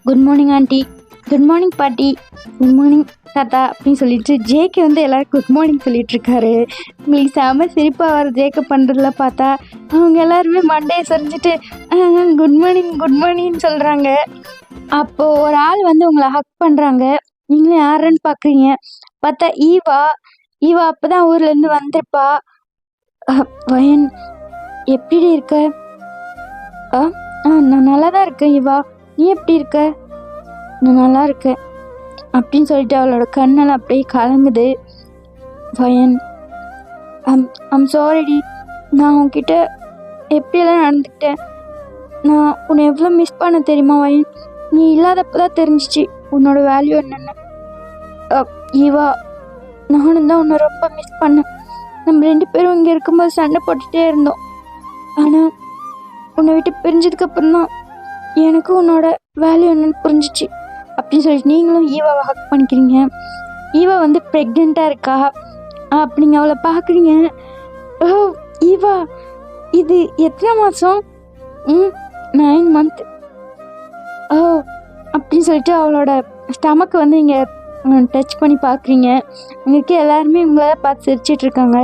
Speaker 2: Good morning aunty, good morning பாட்டி, குட் மார்னிங் தாத்தா அப்படின்னு சொல்லிட்டு ஜேகே வந்து எல்லோரும் குட் மார்னிங் சொல்லிகிட்ருக்காரு. உங்களுக்கு செம சிரிப்பாக வர ஜேகே பண்ணுறதுல பார்த்தா அவங்க எல்லாருமே மண்டையை சரிஞ்சிட்டு குட் மார்னிங்னு சொல்கிறாங்க. அப்போது ஒரு ஆள் வந்து உங்களை ஹக் பண்ணுறாங்க. நீங்களும் யாருன்னு பார்க்குறீங்க. பார்த்தா ஈவா அப்போ தான் ஊர்லேருந்து வந்திருப்பா. வயன் எப்படி இருக்க? நான் நல்லா தான் இருக்கேன் ஈவா, நீ எப்படி இருக்க? நான் நல்லா இருக்கேன் அப்படின்னு சொல்லிட்டு அவளோட கண்ணெல்லாம் அப்படியே கலங்குது. வயன் ஐம் சாரிடி, நான் உன்கிட்ட எப்படியெல்லாம் நடந்துக்கிட்டேன். நான் உன்னை எவ்வளோ மிஸ் பண்ண தெரியுமா வயன்? நீ இல்லாதப்போ தான் தெரிஞ்சிச்சு உன்னோட வேல்யூ என்னென்ன. ஈவா, நானும் தான் உன்னை ரொம்ப மிஸ் பண்ணேன். நம்ம 2 பேரும் இங்கே இருக்கும்போது சண்டை போட்டுகிட்டே இருந்தோம். ஆனால் உன்னை விட்டு பிரிஞ்சதுக்கப்புறம் தான் எனக்கு உன்னோட வேல்யூ என்னன்னு புரிஞ்சிச்சு அப்படின்னு சொல்லிட்டு நீங்களும் ஈவாவை ஹக் பண்ணிக்கிறீங்க. ஈவா வந்து ப்ரெக்னெண்ட்டாக இருக்கா. அப்படிங்க அவளை பார்க்குறீங்க. ஈவா இது எத்தனை மாதம்? 9 months. அப்படின்னு சொல்லிட்டு அவளோட ஸ்டமக்கை வந்து இங்கே டச் பண்ணி பார்க்குறீங்க. உங்களுக்கு எல்லாருமே உங்களை பார்த்து சிரிச்சிட்ருக்காங்க.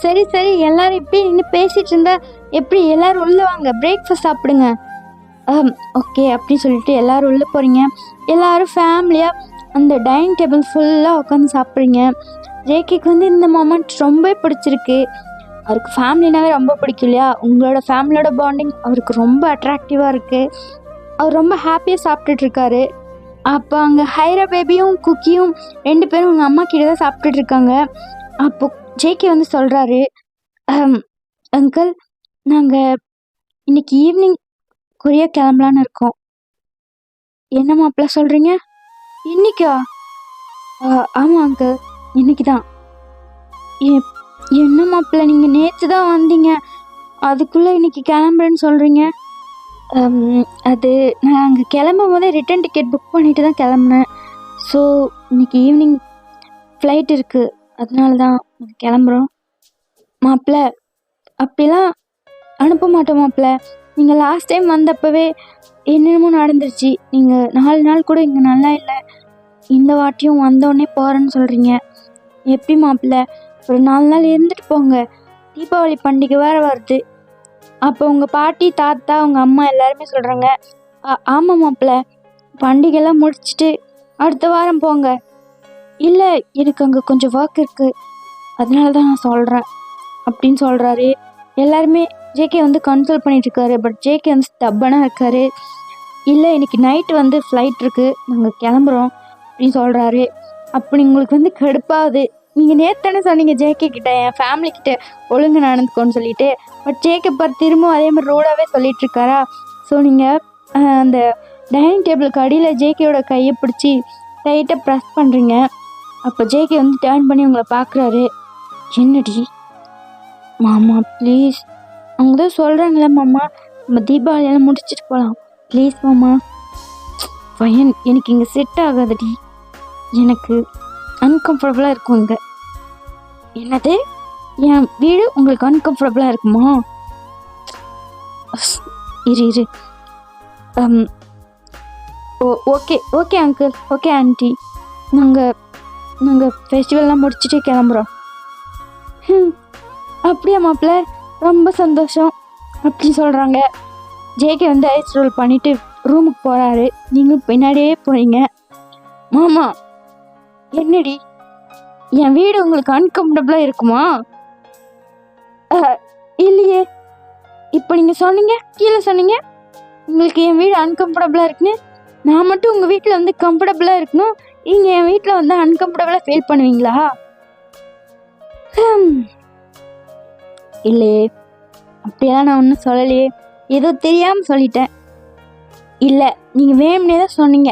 Speaker 2: சரி எல்லோரும் இப்படி நின்று பேசிகிட்டு இருந்தா எப்படி? எல்லோரும் உள்ளே வாங்க, பிரேக்ஃபாஸ்ட் சாப்பிடுங்க. ஓகே அப்படின்னு சொல்லிட்டு எல்லோரும் உள்ளே போகிறீங்க. எல்லோரும் ஃபேமிலியாக அந்த டைனிங் டேபிள் ஃபுல்லாக உட்காந்து சாப்பிட்றீங்க. ஜேகேக்கு வந்து இந்த மொமெண்ட் ரொம்ப பிடிச்சிருக்கு. அவருக்கு ஃபேமிலினாவே ரொம்ப பிடிக்கும் இல்லையா? உங்களோட ஃபேமிலியோட பாண்டிங் அவருக்கு ரொம்ப அட்ராக்டிவாக இருக்குது. அவர் ரொம்ப ஹாப்பியாக சாப்பிட்டுட்ருக்காரு. அப்போ அங்கே ஹைரா பேபியும் குக்கியும் 2 பேரும் அவங்க அம்மா கிட்ட தான் சாப்பிட்டுட்ருக்காங்க. அப்போ ஜேகே வந்து சொல்கிறாரு, அங்கிள் நாங்கள் இன்னைக்கு ஈவினிங் கொரியா கிளம்பலான்னு இருக்கோம். என்ன மாப்பிள்ள சொல்கிறீங்க? இன்னைக்கா? ஆமாம் அங்கிள், இன்னைக்கு தான். என்ன மாப்பிள்ள நீங்கள் நேற்று தான் வந்தீங்க, அதுக்குள்ளே இன்னைக்கு கிளம்புறேன்னு சொல்கிறீங்க? அது நான் அங்கே கிளம்பும் போதே ரிட்டன் டிக்கெட் புக் பண்ணிட்டு தான் கிளம்புனேன். ஸோ இன்னைக்கு ஈவினிங் ஃப்ளைட் இருக்குது, அதனால தான் கிளம்புறோம். மாப்பிள்ள அப்படிலாம் அனுப்ப மாட்டோம் மாப்பிள்ள. நீங்கள் லாஸ்ட் டைம் வந்தப்பவே என்னென்னமோ நடந்துருச்சு. நீங்கள் 4 நாள் கூட இங்கே நல்லா இல்லை, இந்த வாட்டியும் வந்தோடனே போகிறேன்னு சொல்கிறீங்க. எப்படி மாப்பிள்ள? ஒரு 4 நாள் இருந்துட்டு போங்க. தீபாவளி பண்டிகை வேறு வருது. அப்போ உங்கள் பாட்டி தாத்தா உங்கள் அம்மா எல்லாருமே சொல்கிறாங்க, ஆமாம் மாப்பிள்ள, பண்டிகைலாம் முடிச்சுட்டு அடுத்த வாரம் போங்க. இல்லை எனக்கு அங்கே கொஞ்சம் ஒர்க் இருக்குது, அதனால தான் நான் சொல்கிறேன் அப்படின்னு சொல்கிறாரு. எல்லாருமே ஜேகே வந்து கன்சல்ட் பண்ணிகிட்ருக்காரு. பட் ஜேகே வந்து ஸ்டப்பனாக இருக்கார். இல்லை இன்னைக்கு நைட்டு வந்து ஃப்ளைட் இருக்குது, நாங்கள் கிளம்புறோம் அப்படின்னு சொல்கிறாரு. அப்படி உங்களுக்கு வந்து கடுப்பாகுது. நீங்கள் நேற்று சொன்னீங்க ஜேகே கிட்ட, என் ஃபேமிலி கிட்ட ஒழுங்கு நடந்துக்கோன்னு சொல்லிட்டு. பட் ஜேகே திரும்பவும் அதே மாதிரி ரோடாகவே சொல்லிகிட்ருக்காரா. ஸோ நீங்கள் அந்த டைனிங் டேபிளுக்கு அடியில் ஜேகேயோட கையை பிடிச்சி டைட்டாக ப்ரெஸ் பண்ணுறீங்க. அப்போ ஜேகே வந்து டேர்ன் பண்ணி உங்களை பார்க்குறாரு. என்னடி மாமா ப்ளீஸ், அவங்க தான் சொல்கிறாங்களே மாமா, நம்ம தீபாவளியெல்லாம் முடிச்சுட்டு போகலாம் ப்ளீஸ் மாமா. பையன் எனக்கு இங்கே செட் ஆகாதடி, எனக்கு அன்கம்ஃபர்டபுளாக இருக்கும் இங்கே. என்னது, என் வீடு உங்களுக்கு அன்கம்ஃபர்டபுளாக இருக்குமா? இரு okay okay uncle, okay aunty, நாங்கள் ஃபெஸ்டிவல்லாம் முடிச்சுட்டு கிளம்புறோம். அப்படியா மாப்பிள்ள, ரொம்ப சந்தோஷம் அப்படின்னு சொல்கிறாங்க. ஜேகே வந்து ஐஸ் ரோல் பண்ணிவிட்டு ரூமுக்கு போகிறாரு. நீங்களும் பின்னாடியே போகிறீங்க. மாமா என்னடி, என் வீடு உங்களுக்கு அன்கம்ஃபர்டபுளாக இருக்குமா? இல்லையே, இப்போ நீங்கள் சொன்னீங்க, கீழே சொன்னீங்க உங்களுக்கு என் வீடு அன்கம்ஃபர்டபுளாக இருக்குன்னு. நான் மட்டும் உங்கள் வீட்டில் வந்து கம்ஃபர்டபுளாக இருக்கணும், நீங்கள் என் வீட்டில் வந்து அன்கம்ஃபர்டபுளாக ஃபீல் பண்ணுவீங்களா? இல்லையே, அப்படியெல்லாம் நான் ஒன்றும் சொல்லலையே, ஏதோ தெரியாமல் சொல்லிட்டேன். இல்லை நீங்கள் வேணும்னே தான் சொன்னீங்க.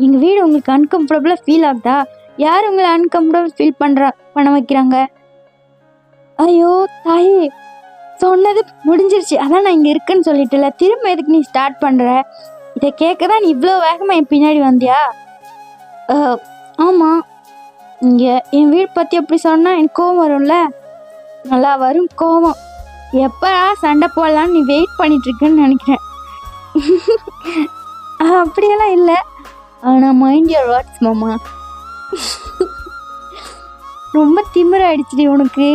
Speaker 2: எங்கள் வீடு உங்களுக்கு அன்கம்ஃபர்டபுளாக ஃபீல் ஆகுதா? யார் உங்களை அன்கம்ஃபர்டபுள் ஃபீல் பண்ண வைக்கிறாங்க? ஐயோ தாயே, சொன்னது முடிஞ்சிருச்சு, அதான் நான் இங்கே இருக்குன்னு சொல்லிட்டுல, திரும்ப எதுக்கு நீ ஸ்டார்ட் பண்ணுற? இதை கேட்க தான் நீ இவ்வளோ வேகமாக என் பின்னாடி வந்தியா? ஆமாம், இங்கே என் வீடு பற்றி அப்படி சொன்னால் எனக்கு கோவம் வரும்ல. நல்லா வரும் கோவம். எப்போ சண்டை போடலான்னு நீ வெயிட் பண்ணிட்டுருக்குன்னு நினைக்கிறேன். அப்படியெல்லாம் இல்லை, ஆனால் மைண்ட் யுவர் வேர்ட்ஸ் மாமா. ரொம்ப திமிராயிடுச்சுடி உனக்கு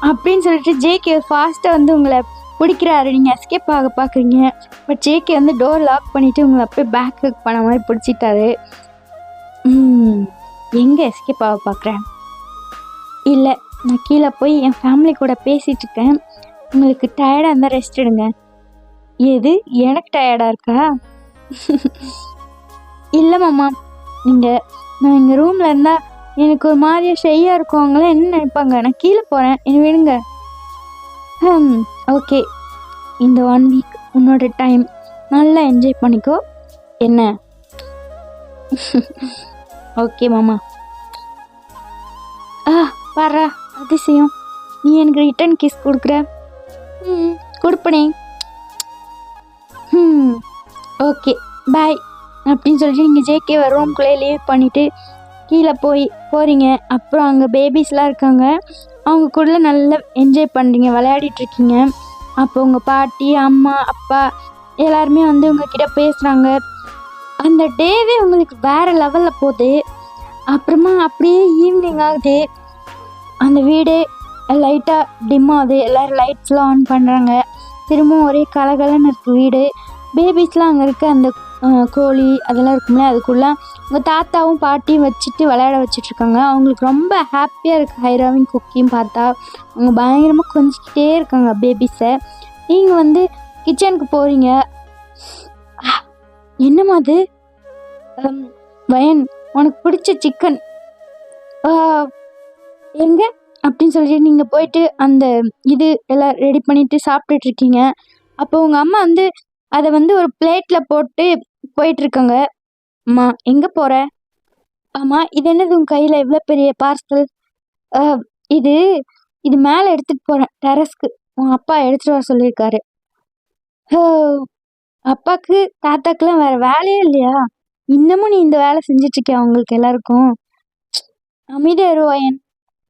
Speaker 2: அப்படின்னு சொல்லிட்டு ஜேகே ஃபாஸ்ட்டாக வந்து உங்களை பிடிக்கிறாரு. நீங்கள் எஸ்கேப் ஆக பார்க்குறீங்க. பட் ஜேகே வந்து டோர் லாக் பண்ணிவிட்டு உங்களை அப்படியே பேக் ஹக் பண்ண மாதிரி பிடிச்சிட்டாரு. எங்கே எஸ்கேப் ஆக பார்க்குறேன்? இல்லை, நான் கீழே போய் என் ஃபேமிலி கூட பேசிகிட்டு இருக்கேன். உங்களுக்கு டயர்டாக இருந்தால் ரெஸ்ட் எடுங்க. எது, எனக்கு டயர்டாக இருக்கா? இல்லை மாமா, நான் எங்கள் ரூமில் இருந்தால் எனக்கு ஒரு மாதிரியாக ஷையாக இருக்கும். அவங்களாம் என்ன நினைப்பாங்க? நான் கீழே போகிறேன், என்ன விடுங்க. ஓகே, இந்த 1 வீக் உன்னோட டைம், நல்லா என்ஜாய் பண்ணிக்கோ. என்ன? ஓகே மாமா. பாரா அதிசயம், நீ எனக்கு ரிட்டன் கிஸ் கொடுக்குற. கொடுப்பனே. ஓகே பாய் அப்படின்னு சொல்லிட்டு நீங்கள் ஜேகேவை ரூம்குள்ளே லீவ் பண்ணிவிட்டு கீழே போகிறீங்க. அப்புறம் அங்கே பேபிஸ்லாம் இருக்காங்க, அவங்க கூட நல்லா என்ஜாய் பண்ணுறீங்க, விளையாடிட்டுருக்கீங்க. அப்போ உங்கள் பாட்டி அம்மா அப்பா எல்லாருமே வந்து உங்ககிட்ட பேசுகிறாங்க. அந்த டேவே உங்களுக்கு வேறு லெவலில் போகுது. அப்புறமா அப்படியே ஈவினிங் ஆகுது, அந்த வீடே லைட்டாக டிம் ஆகுது. எல்லோரும் லைட்ஸ்லாம் ஆன் பண்ணுறாங்க. திரும்பவும் ஒரே கலகலன்னு இருக்குது வீடு. பேபிஸ்லாம் அங்கே இருக்க அந்த கோழி அதெல்லாம் இருக்கும்ல, அதுக்குள்ளே உங்கள் தாத்தாவும் பாட்டியும் வச்சுட்டு விளையாட வச்சுட்ருக்காங்க. அவங்களுக்கு ரொம்ப ஹாப்பியாக இருக்குது ஹைராவையும் குக்கியும் பார்த்தா. அவங்க பயங்கரமாக கொஞ்சிக்கிட்டே இருக்காங்க பேபிஸை. நீங்கள் வந்து கிச்சனுக்கு போகிறீங்க. என்னம்மா அது? வயன், உனக்கு பிடிச்ச சிக்கன் எங்க அப்படின்னு சொல்லிட்டு நீங்கள் போயிட்டு அந்த இது எல்லாம் ரெடி பண்ணிட்டு சாப்பிட்டுட்டு இருக்கீங்க. அப்போ உங்கள் அம்மா வந்து அதை வந்து ஒரு பிளேட்டில் போட்டு போயிட்டுருக்காங்க. அம்மா எங்கே போகிற? ஆமா, இது என்னது உன் கையில் இவ்வளோ பெரிய பார்சல்? இது இது மேலே எடுத்துகிட்டு போகிறேன் டெரஸ்க்கு. உன் அப்பா எடுத்துகிட்டு வர சொல்லியிருக்காரு. அப்பாவுக்கு தாத்தாக்கெல்லாம் வேறு வேலையே இல்லையா? இன்னமும் நீ இந்த வேலை செஞ்சிட்ருக்கியா அவங்களுக்கு எல்லாருக்கும்? அமைதியா இரு வயன்.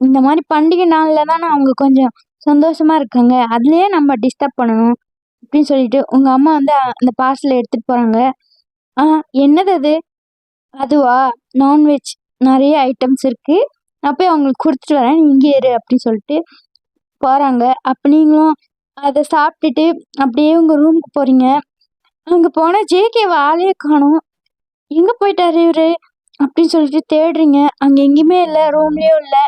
Speaker 2: இந்த மாதிரி பண்டிகை நாளில் தானே அவங்க கொஞ்சம் சந்தோஷமாக இருக்காங்க, அதுலேயே நம்ம டிஸ்டர்ப் பண்ணணும் அப்படின்னு சொல்லிட்டு உங்கள் அம்மா வந்து அந்த பார்சலை எடுத்துகிட்டு போகிறாங்க. என்னது அது? அதுவா, நான்வெஜ் நிறைய ஐட்டம்ஸ் இருக்குது, நான் போய் அவங்களுக்கு கொடுத்துட்டு வரேன், நீ இங்கே இரு அப்படின்னு சொல்லிட்டு போகிறாங்க. அப்போ நீங்களும் அதை சாப்பிட்டுட்டு அப்படியே உங்கள் ரூமுக்கு போகிறீங்க. அங்கே போனால் ஜேகேவை ஆளே காணோம். எங்கே போயிட்டாரு இவரு அப்படின்னு சொல்லிட்டு தேடுறீங்க. அங்கே எங்கேயுமே இல்லை, ரூம்லேயும் இல்லை.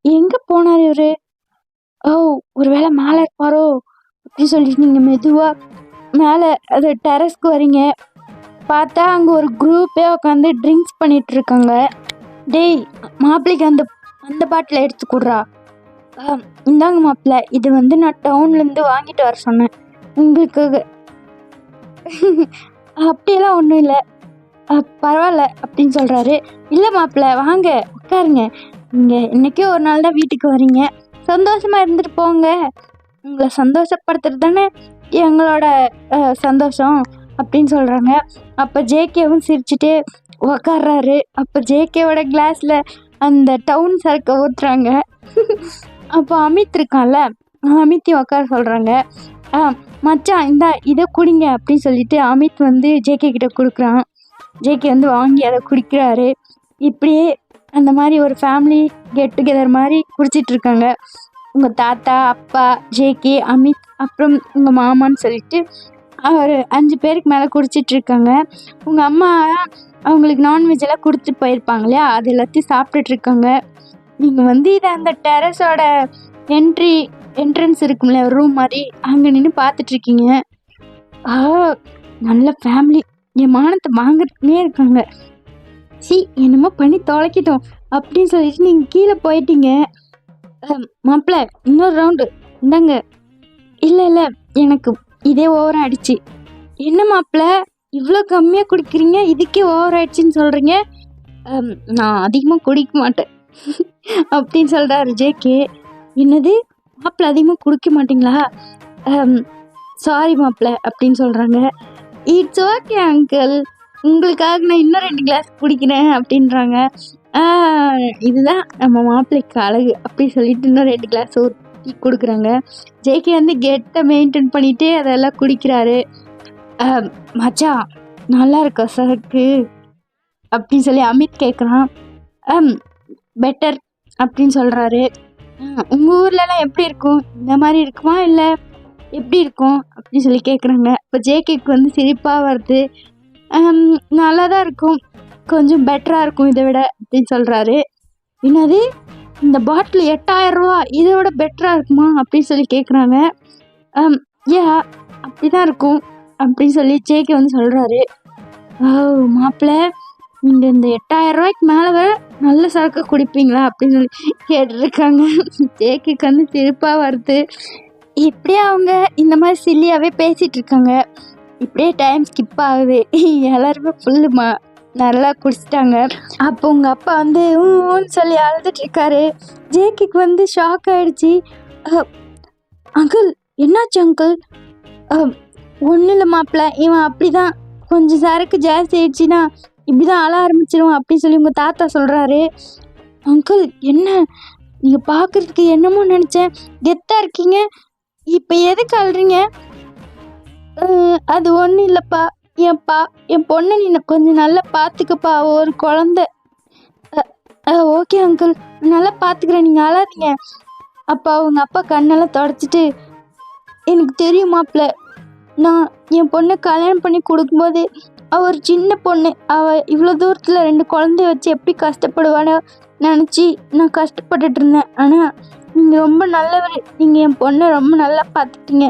Speaker 2: எங்கே போனார் இவரு? ஓ, ஒருவேளை மேலே இருப்பாரோ அப்படின்னு சொல்லிட்டு நீங்கள் மெதுவாக மேலே அது டெரஸ்க்கு வரீங்க. பார்த்தா அங்கே ஒரு குரூப்பே உட்காந்து ட்ரிங்க்ஸ் பண்ணிட்டு இருக்காங்க. டேய் மாப்பிள்ளைக்கு அந்த அந்த பாட்டில் எடுத்து கொடுறா. இந்தாங்க மாப்பிள்ளை, இது வந்து நான் டவுன்லேருந்து வாங்கிட்டு வர சொன்னேன் உங்களுக்காக. அப்படியெல்லாம் ஒன்றும் இல்லை, பரவாயில்ல அப்படின்னு சொல்கிறாரு. இல்லை மாப்பிள்ளை, வாங்க உட்காருங்க, நீங்கள் இன்றைக்கே ஒரு நாள் தான் வீட்டுக்கு வரீங்க, சந்தோஷமாக இருந்துட்டு போங்க. உங்களை சந்தோஷப்படுத்துறது தானே எங்களோட சந்தோஷம் அப்படின்னு சொல்கிறாங்க. அப்போ ஜேகேவும் சிரிச்சுட்டே உக்காடுறாரு. அப்போ ஜேகேவோட கிளாஸில் அந்த டவுன் சரக்கை ஊற்றுறாங்க. அப்போ அமித் இருக்கான்ல, அமித்தையும் உட்கார சொல்கிறாங்க. மச்சான் இந்தா இதை குடிங்க அப்படின்னு சொல்லிட்டு அமித் வந்து ஜேகே கிட்ட கொடுக்குறான். ஜேகே வந்து வாங்கி அதை குடிக்கிறாரு. இப்படியே அந்த மாதிரி ஒரு ஃபேமிலி கெட் டுகெதர் மாதிரி குடிச்சிட்டு இருக்காங்க. உங்கள் தாத்தா, அப்பா, ஜேகே, அமித், அப்புறம் உங்கள் மாமான்னு சொல்லிட்டு ஒரு 5 பேருக்கு மேலே குடிச்சிட்டு இருக்காங்க. உங்கள் அம்மா அவங்களுக்கு நான்வெஜ் எல்லாம் கொடுத்துட்டு போயிருப்பாங்க இல்லையா, அது எல்லாத்தையும் சாப்பிட்டுட்டு இருக்காங்க. நீங்கள் வந்து இதை அந்த டெரஸோட என்ட்ரன்ஸ் இருக்கும்ல ரூம் மாதிரி, அங்கே நின்று பார்த்துட்ருக்கீங்க. நல்ல ஃபேமிலி, என் மானத்தை வாங்குறதுனே இருக்காங்க. என்னமோ பண்ணி தொலைக்கிட்டோம் அப்படின்னு சொல்லிட்டு நீங்கள் கீழே போயிட்டீங்க. மாப்பிள்ள இன்னொரு ரவுண்டு இந்தாங்க. இல்லை இல்லை, எனக்கு இதே ஓவர் ஆயிடுச்சு. என்ன மாப்பிள்ள இவ்வளோ கம்மியாக குடிக்கிறீங்க, இதுக்கே ஓவர் ஆயிடுச்சுன்னு சொல்கிறீங்க? நான் அதிகமாக குடிக்க மாட்டேன் அப்படின்னு சொல்கிறாரு ஜேகே. என்னது, மாப்பிள்ள அதிகமாக குடிக்க மாட்டிங்களா? சாரி மாப்பிள்ள அப்படின்னு சொல்கிறாங்க. இட்ஸ் ஓகே அங்கிள், உங்களுக்காக நான் இன்னும் 2 கிளாஸ் குடிக்கிறேன் அப்படின்றாங்க. இதுதான் நம்ம மாப்பிள்ளைக்கு அழகு அப்படின்னு சொல்லிட்டு இன்னும் 2 கிளாஸ் ஊற்றி கொடுக்குறாங்க. ஜேகே வந்து கெட்டை மெயின்டைன் பண்ணிகிட்டே அதெல்லாம் குடிக்கிறாரு. மச்சான் நல்லா இருக்கா சரக்கு அப்படின்னு சொல்லி அமித் கேட்குறான். பெட்டர் அப்படின்னு சொல்கிறாரு. உங்கள் ஊர்லலாம் எப்படி இருக்கும், இந்த மாதிரி இருக்குமா இல்லை எப்படி இருக்கும் அப்படின்னு சொல்லி கேட்குறாங்க. இப்போ ஜேகேக்கு வந்து சிரிப்பாக வருது. நல்லா தான் இருக்கும், கொஞ்சம் பெட்டராக இருக்கும் இதை விட அப்படின்னு சொல்கிறாரு. என்னது, இந்த பாட்டில் 8000 ரூபா, இதை விட பெட்டராக இருக்குமா அப்படின்னு சொல்லி கேட்குறாங்க. அப்படி தான் இருக்கும் அப்படின்னு சொல்லி ஜேகே வந்து சொல்கிறாரு. மாப்பிள்ளை நீங்கள் இந்த 8000 ரூபாய்க்கு மேலே வேற நல்ல சரக்கு குடிப்பீங்களா அப்படின்னு சொல்லி கேட்டுருக்காங்க. ஜேகேக்கு வந்து சிரிப்பாக வருது. இப்படியே அவங்க இந்த மாதிரி சில்லியாகவே பேசிகிட்டு இருக்காங்க. இப்படியே டைம் ஸ்கிப் ஆகுது. எல்லாருமே ஃபுல்லுமா நல்லா குடிச்சிட்டாங்க. அப்போ உங்கள் அப்பா வந்து ஊன்னு சொல்லி அழுதுட்ருக்காரு. ஜேகேக்கு வந்து ஷாக் ஆகிடுச்சி. அங்கிள் என்னாச்சு அங்கிள்? ஒன்றும் இல்லை மாப்பிள்ள, இவன் அப்படி தான், கொஞ்சம் சரக்கு ஜாஸ்தி ஆயிடுச்சுன்னா இப்படி தான் அழ ஆரம்பிச்சிருவான் அப்படின்னு சொல்லி உங்கள் தாத்தா சொல்கிறாரு. அங்கிள் என்ன, நீங்கள் பார்க்குறதுக்கு என்னமோ நினச்சேன், கெத்தாக இருக்கீங்க, இப்போ எதுக்கு அழுறீங்க? அது ஒன்றும் இல்லைப்பா, என் பொண்ணை நீ கொஞ்சம் நல்லா பார்த்துக்கப்பா, ஒரு குழந்த. ஓகே அங்கிள், நல்லா பார்த்துக்கிறேன், நீங்கள் அழாதீங்க. அப்பா அவங்க அப்பா கண்ணெல்லாம் தொடச்சிட்டு, எனக்கு தெரியும் மாப்பிள்ள, நான் என் பொண்ணை கல்யாணம் பண்ணி கொடுக்கும்போது அவள் ஒரு சின்ன பொண்ணு, அவள் இவ்வளோ தூரத்தில் 2 குழந்தைய வச்சு எப்படி கஷ்டப்படுவான்னு நினச்சி நான் கஷ்டப்பட்டுட்டு இருந்தேன். ஆனால் நீங்கள் ரொம்ப நல்லவர், நீங்கள் என் பொண்ணை ரொம்ப நல்லா பார்த்துட்டீங்க,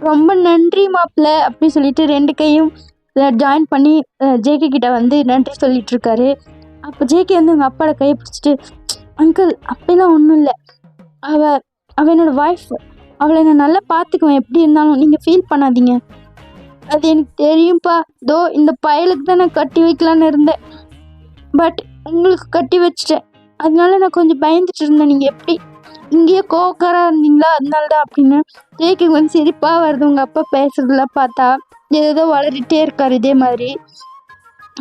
Speaker 2: ரொம்ப நன்றி மாப்பிள்ளை அப்படின்னு சொல்லிட்டு 2 கையும் ஜாயின் பண்ணி ஜேகே கிட்ட வந்து நன்றி சொல்லிட்டு இருக்காரு. அப்போ ஜேகே வந்து அவங்க அப்பாவோட கையை பிடிச்சிட்டு, அங்கிள் அப்படிலாம் ஒன்றும் இல்லை, அவள் என்னோடய ஒய்ஃப், அவளை நான் நல்லா பார்த்துக்குவேன், எப்படி இருந்தாலும் நீங்கள் ஃபீல் பண்ணாதீங்க. அது எனக்கு தெரியும்ப்பா, தோ இந்த பயலுக்கு தான் நான் கட்டி வைக்கலான்னு இருந்தேன், பட் உங்களுக்கு கட்டி வச்சிட்டேன், அதனால நான் கொஞ்சம் பயந்துட்டு இருந்தேன், நீங்கள் எப்படி இங்கேயே கோவக்காராக இருந்தீங்களா அதனால தான் அப்படின்னு. ஜேகே வந்து சிரிப்பாக வருது உங்கள் அப்பா பேசுறதுலாம் பார்த்தா, ஏதோ வளரிட்டே இருக்கார் இதே மாதிரி.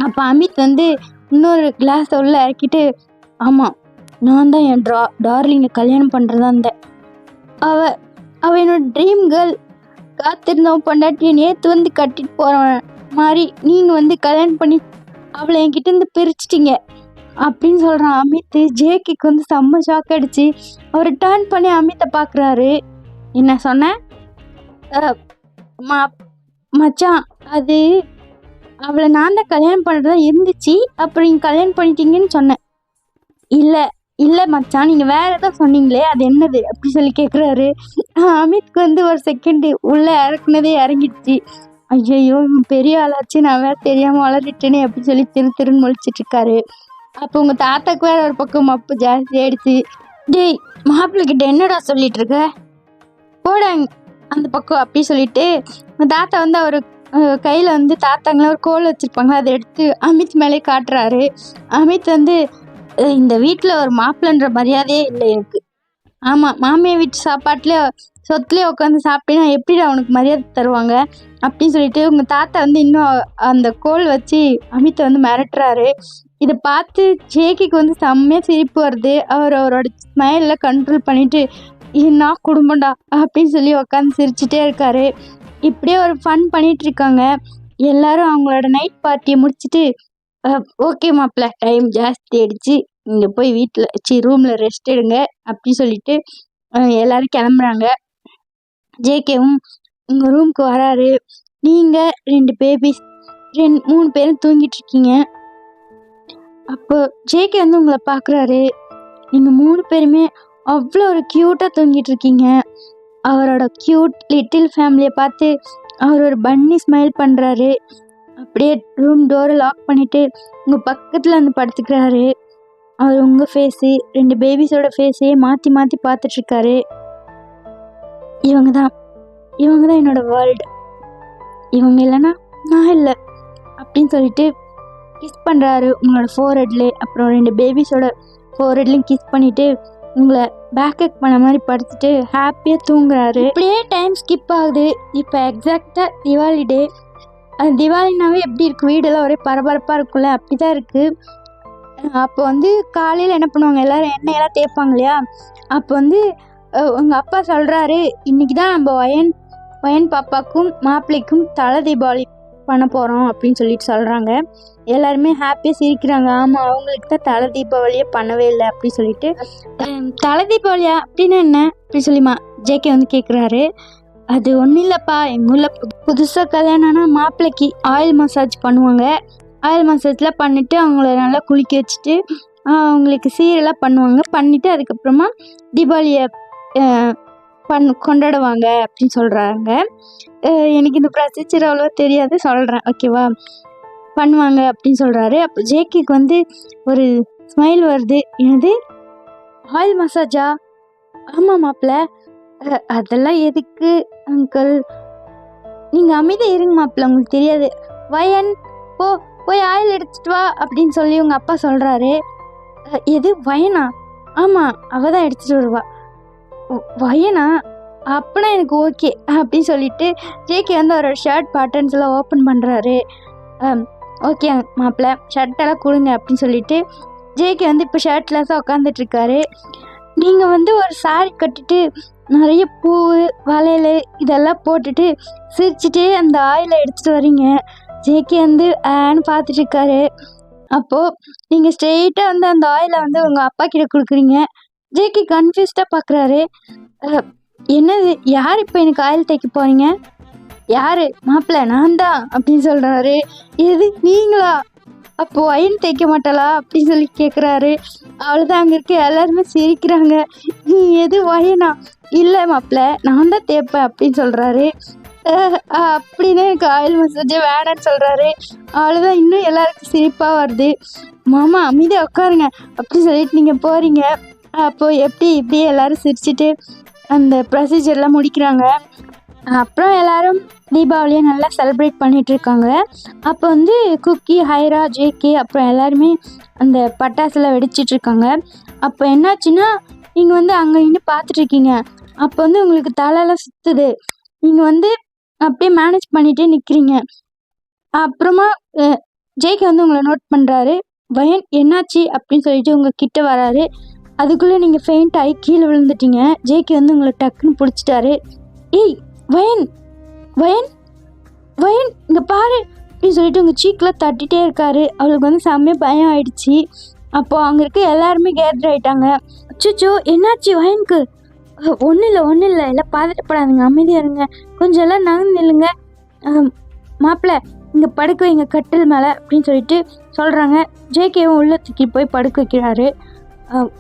Speaker 2: அப்போ அமித் வந்து இன்னொரு கிளாஸை உள்ள இறக்கிட்டு, ஆமாம் நான் தான் என் டார்லிங்கை கல்யாணம் பண்ணுறதா இருந்தேன், அவள் என்னோட ட்ரீம் கேர்ள், காத்திருந்தவன் பொண்டாட்டியை நேற்று வந்து கட்டிட்டு போகிறவன் மாதிரி நீங்கள் வந்து கல்யாணம் பண்ணி அவளை என்கிட்டேருந்து பிரிச்சிட்டிங்க அப்படின்னு சொல்கிறான் அமித். ஜேகேக்கு வந்து செம்ம ஷாக் அடிச்சு அவர் டர்ன் பண்ணி அமித்தை பார்க்குறாரு. என்ன சொன்னேன்? மச்சான், அது அவளை நான் தான் கல்யாணம் பண்ணுறதா இருந்துச்சு, அப்புறம் நீங்கள் கல்யாணம் பண்ணிட்டீங்கன்னு சொன்னேன். இல்லை மச்சான், நீங்கள் வேறு ஏதோ சொன்னீங்களே, அது என்னது அப்படி சொல்லி கேட்குறாரு. அமித்க்கு வந்து ஒரு செகண்டு உள்ளே இறக்குனதே இறங்கிடுச்சு. ஐயோ பெரிய ஆளாச்சு, நான் வேறு தெரியாமல் வளரிட்டேனே அப்படின்னு சொல்லி திருன்னு முழிச்சிட்ருக்காரு. அப்போ உங்கள் தாத்தாக்கு வேறு ஒரு பக்கம் மப்பு ஜாஸ்தி ஆயிடுச்சு. டேய் மாப்பிள்ளைக்கிட்ட என்னடா சொல்லிட்டு இருக்க, போடாங்க அந்த பக்கம் அப்படி சொல்லிட்டு உங்கள் தாத்தா வந்து அவர் கையில் வந்து தாத்தாங்களாம் ஒரு கோல் வச்சுருப்பாங்க, அதை எடுத்து அமித் மேலே காட்டுறாரு. அமித் வந்து இந்த வீட்டில் ஒரு மாப்பிள்ளைன்ற மரியாதையே இல்லை எனக்கு, ஆமாம் மாமியார் வீட்டு சாப்பாட்டுலேயே சொத்துலேயே உட்காந்து சாப்பிட்டேன்னா எப்படி அவனுக்கு மரியாதை தருவாங்க அப்படின்னு சொல்லிட்டு உங்கள் தாத்தா வந்து இன்னும் அந்த கோல் வச்சு அமித்தை வந்து மிரட்டுறாரு. இதை பார்த்து ஜேகேக்கு வந்து செம்மையாக சிரிப்பு வருது. அவரோட ஸ்மைலில் கண்ட்ரோல் பண்ணிட்டு, என்ன குடும்பம்டா அப்படின்னு சொல்லி உட்காந்து சிரிச்சுட்டே இருக்காரு. இப்படியே ஒரு ஃபன் பண்ணிகிட்ருக்காங்க எல்லாரும். அவங்களோட நைட் பார்ட்டியை முடிச்சுட்டு, ஓகே மாப்பிள்ள டைம் ஜாஸ்தி ஆயிடுச்சு, இங்கே போய் வீட்டில் ரூமில் ரெஸ்ட் எடுங்க அப்படின்னு சொல்லிட்டு எல்லோரும் கிளம்புறாங்க. ஜேகேவும் உங்கள் ரூமுக்கு வராரு. நீங்கள் 2 பேபிஸ் 3 பேரும் தூங்கிட்டுருக்கீங்க. அப்போ ஜேகே வந்து உங்களை பார்க்குறாரு. நீங்கள் 3 பேருமே அவ்வளோ ஒரு க்யூட்டாக தூங்கிட்டு இருக்கீங்க. அவரோட க்யூட் லிட்டில் ஃபேமிலியை பார்த்து அவர் ஒரு பன்னி ஸ்மைல் பண்ணுறாரு. அப்படியே ரூம் டோரை லாக் பண்ணிவிட்டு உங்கள் பக்கத்தில் வந்து படுத்துக்கிறாரு. அவர் உங்கள் ஃபேஸு 2 பேபிஸோட ஃபேஸையே மாற்றி மாற்றி பார்த்துட்ருக்காரு. இவங்க தான் என்னோடய வேர்ல்டு, இவங்க இல்லைன்னா நான் இல்லை அப்படின்னு சொல்லிட்டு கிஸ் பண்ணுறாரு உங்களோட ஃபோர்ஹெட்லேயே. அப்புறம் 2 பேபிஸோட ஃபோர்ஹெட்லேயும் கிஸ் பண்ணிவிட்டு உங்களை பேக்கப் பண்ண மாதிரி படுத்துட்டு ஹாப்பியாக தூங்குறாரு. இப்படியே டைம் ஸ்கிப் ஆகுது. இப்போ எக்ஸாக்டாக திவாலி டே. அது திவாலினாவே எப்படி இருக்குது, வீடெல்லாம் ஒரே பரபரப்பாக இருக்கும்ல, அப்படி தான் இருக்குது. அப்போ வந்து காலையில் என்ன பண்ணுவாங்க, எல்லோரும் எண்ணெயெல்லாம் தேய்ப்பாங்க இல்லையா. அப்போ வந்து உங்கள் அப்பா சொல்கிறாரு, இன்றைக்கி தான் நம்ம வயன் பாப்பாக்கும் மாப்பிள்ளைக்கும் தலை தீபாவளி பண்ண போகிறோம் அப்படின்னு சொல்லிட்டு சொல்கிறாங்க. எல்லாருமே ஹாப்பியாக சிரிக்கிறாங்க. ஆமாம் அவங்களுக்கு தான் தலை தீபாவளியே பண்ணவே இல்லை அப்படி சொல்லிட்டு. தலை தீபாவளியா அப்படின்னு என்ன அப்படி சொல்லிமா ஜேகே வந்து கேட்குறாரு. அது ஒன்றும் இல்லைப்பா, எங்கள் ஊரில் புதுசாக கல்யாணம்னா மாப்பிள்ளைக்கு ஆயில் மசாஜ் பண்ணுவாங்க. ஆயில் மசாஜ்லாம் பண்ணிவிட்டு அவங்கள நல்லா குளிக்க வச்சுட்டு அவங்களுக்கு சீரெல்லாம் பண்ணுவாங்க. பண்ணிவிட்டு அதுக்கப்புறமா தீபாவளியை கொண்டாடுவாங்க அப்படின்னு சொல்கிறாங்க. எனக்கு இந்த ப்ரொசீஜர் அவ்வளோவா தெரியாது, சொல்கிறேன் ஓகேவா. பண்ணுவாங்க அப்படின்னு சொல்கிறாரு. அப்போ ஜேகேக்கு வந்து ஒரு ஸ்மைல் வருது. என்னது ஆயில் மசாஜா? ஆமாம் மாப்பிள்ள, அதெல்லாம் எதுக்கு அங்கிள், நீங்கள் அமைதியாக இருங்க மாப்பிள்ள, உங்களுக்கு தெரியாது. வயன் போய் ஆயில் எடுத்துட்டு வா அப்படின்னு சொல்லி உங்கள் அப்பா சொல்கிறாரு. எது வயனா? ஆமாம் அவள் தான் எடுத்துகிட்டு வருவா. வயனா? அப்போனா எனக்கு ஓகே அப்படின்னு சொல்லிட்டு ஜேகே வந்து அவரோட ஷர்ட் பட்டன்ஸ் எல்லாம் ஓப்பன் பண்ணுறாரு. ஓகே மாப்பிள்ள ஷர்ட்டெல்லாம் கொடுங்க அப்படின்னு சொல்லிட்டு ஜேகே வந்து இப்போ ஷர்ட்லெஸ்ஸாக உட்காந்துட்ருக்காரு. நீங்கள் வந்து ஒரு சாரி கட்டிட்டு நிறைய பூ வளையல் இதெல்லாம் போட்டுட்டு சிரிச்சுட்டே அந்த ஆயிலை எடுத்துகிட்டு வரீங்க. ஜேகே வந்து ஆன்னு பார்த்துட்ருக்காரு. அப்போது நீங்கள் ஸ்ட்ரெயிட்டாக வந்து அந்த ஆயிலை வந்து உங்கள் அப்பா கிட்ட கொடுக்குறீங்க. ஜேகே கன்ஃபியூஸ்டாக பார்க்குறாரு. என்னது, யார் இப்போ எனக்கு ஆயில் தைக்க போகிறீங்க? யாரு மாப்பிள்ள நான் தான் அப்படின்னு சொல்கிறாரு. எது நீங்களா? அப்போ அயன் தைக்க மாட்டாளா அப்படின்னு சொல்லி கேட்குறாரு. அவ்வளோதான், அங்கே இருக்க எல்லாருமே சிரிக்கிறாங்க. நீ எது வயனா? இல்லை மாப்பிள்ள நான் தான் தேய்ப்பேன் அப்படின்னு சொல்கிறாரு. அப்படின்னு எனக்கு ஆயில் மசாஜே வேணான்னு சொல்கிறாரு. அவ்வளோதான், இன்னும் எல்லாருக்கும் சிரிப்பாக வருது. மாமா அமைதியாக உட்காருங்க அப்படி சொல்லிட்டு நீங்கள் போகிறீங்க. அப்போது எப்படி இப்படியே எல்லோரும் சிரிச்சிட்டு அந்த ப்ரொசீஜர்லாம் முடிக்கிறாங்க. அப்புறம் எல்லாரும் தீபாவளியை நல்லா செலிப்ரேட் பண்ணிகிட்டு இருக்காங்க. அப்போ வந்து குக்கி, ஹைரா, ஜேகே அப்புறம் எல்லாருமே அந்த பட்டாசுலாம் வெடிச்சிட்ருக்காங்க. அப்போ என்னாச்சுன்னா நீங்கள் வந்து அங்கே நின்று பார்த்துட்ருக்கீங்க. அப்போ வந்து உங்களுக்கு தலையெல்லாம் சுற்றுது. நீங்கள் வந்து அப்படியே மேனேஜ் பண்ணிகிட்டே நிற்கிறீங்க. அப்புறமா ஜேகே வந்து உங்களை நோட் பண்ணுறாரு. வயன் என்னாச்சு அப்படின்னு சொல்லிட்டு உங்கள் கிட்ட வராரு. அதுக்குள்ளே நீங்கள் ஃபெயிண்ட் ஆகி கீழே விழுந்துட்டீங்க. ஜேகே வந்து உங்களை டக்குன்னு பிடிச்சிட்டாரு. ஏய் வயன் வயன் வயன் இங்கே பாரு அப்படின்னு சொல்லிட்டு உங்கள் சீக்கில் தட்டிகிட்டே இருக்காரு. அவளுக்கு வந்து செம்மையாக பயம் ஆயிடுச்சு. அப்போது அங்கே இருக்க எல்லாருமே கேதர் ஆகிட்டாங்க. அச்சோ என்னாச்சு வயனுக்கு? ஒன்றும் இல்லை எல்லாம் பதட்டப்படாதுங்க, அமைதியாக இருங்க, கொஞ்சம் எல்லாம் நகர்ந்து நில்லுங்க. மாப்பிள்ளை இங்கே படுக்க வைங்க கட்டில் மேலே அப்படின்னு சொல்லிட்டு சொல்கிறாங்க. ஜேகேவும் உள்ள தூக்கி போய் படுக்க வைக்கிறாரு.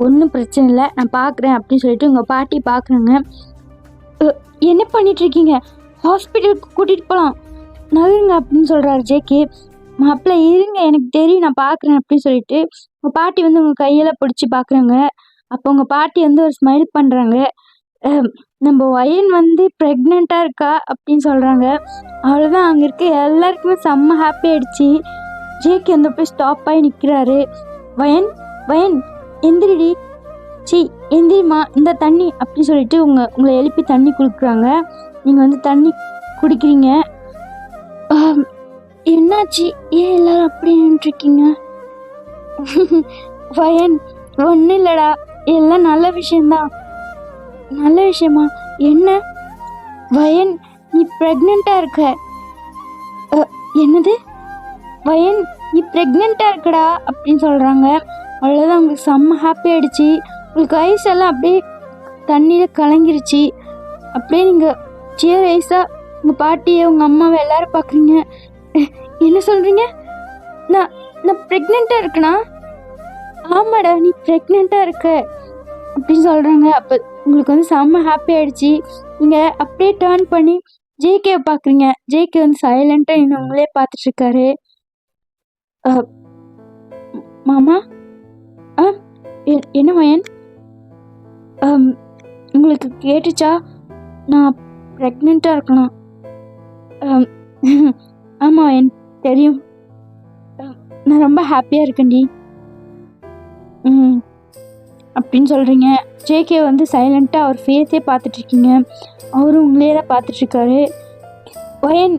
Speaker 2: ஒன்றும் பிரச்சனை இல்லை, நான் பார்க்குறேன் அப்படின்னு சொல்லிட்டு உங்கள் பாட்டி பார்க்குறாங்க. என்ன பண்ணிகிட்ருக்கீங்க? ஹாஸ்பிட்டலுக்கு கூட்டிகிட்டு போகலாம், நகருங்க அப்படின்னு சொல்கிறாரு ஜேகே. மாப்பிள்ளை இருங்க, எனக்கு தெரியும், நான் பார்க்குறேன் அப்படின்னு சொல்லிட்டு உங்கள் பாட்டி வந்து உங்கள் கையெல்லாம் பிடிச்சி பார்க்குறாங்க. அப்போ உங்கள் பாட்டி வந்து ஒரு ஸ்மைல் பண்ணுறாங்க. நம்ம வயன் வந்து ப்ரெக்னெண்ட்டாக இருக்கா அப்படின்னு சொல்கிறாங்க. அவ்வளோதான், அங்கே இருக்க எல்லாருக்குமே செம்ம ஹாப்பி ஆகிடுச்சி. ஜேகே வந்து போய் ஸ்டாப் ஆகி நிற்கிறாரு. வயன் வயன் எந்திரிடி, எந்திரிமா, இந்த தண்ணி அப்படின்னு சொல்லிட்டு உங்களை எழுப்பி தண்ணி கொடுக்குறாங்க. நீங்கள் வந்து தண்ணி குடிக்கிறீங்க. என்னாச்சு, ஏன் எல்லாரும் அப்படி நின்றுருக்கீங்க? வயன் ஒன்றும் இல்லைடா, எல்லாம் நல்ல விஷயந்தான். நல்ல விஷயமா? என்ன? வயன் நீ ப்ரெக்னெண்ட்டாக இருக்க. என்னது? வயன் நீ ப்ரெக்னெண்ட்டாக இருக்கடா அப்படின்னு சொல்கிறாங்க. அவ்வளோதான், உங்களுக்கு செம்ம ஹாப்பி ஆகிடுச்சி. உங்களுக்கு ஐஸ் எல்லாம் அப்படியே தண்ணியில் கலங்கிருச்சு. அப்படியே நீங்கள் சியர் ஐஸாக உங்கள் பாட்டியை உங்கள் அம்மாவை எல்லோரும் பார்க்குறீங்க. என்ன சொல்கிறீங்க? நான் ப்ரெக்னெண்ட்டாக இருக்கேனா? ஆமாடா, நீ ப்ரெக்னெண்ட்டாக இருக்க அப்படின்னு சொல்கிறாங்க. அப்போ உங்களுக்கு வந்து செம்ம ஹாப்பி ஆகிடுச்சி. நீங்கள் அப்படியே டேர்ன் பண்ணி ஜேகேவை பார்க்குறீங்க. ஜேகே வந்து சைலண்ட்டாக இன்னும் உங்களே பார்த்துட்ருக்காரு. மாமா என்ன வயன், உங்களுக்கு கேட்டுச்சா நான் ப்ரெக்னெண்ட்டாக இருக்கலாம்? ஆமாம் வயன் தெரியும், நான் ரொம்ப ஹாப்பியாக இருக்கேன்டி அப்படின்னு சொல்கிறீங்க. ஜேகே வந்து சைலண்ட்டாக அவர் ஃபேஸே பார்த்துட்ருக்கீங்க. அவரும் உங்களே தான் பார்த்துட்ருக்காரு. வயன்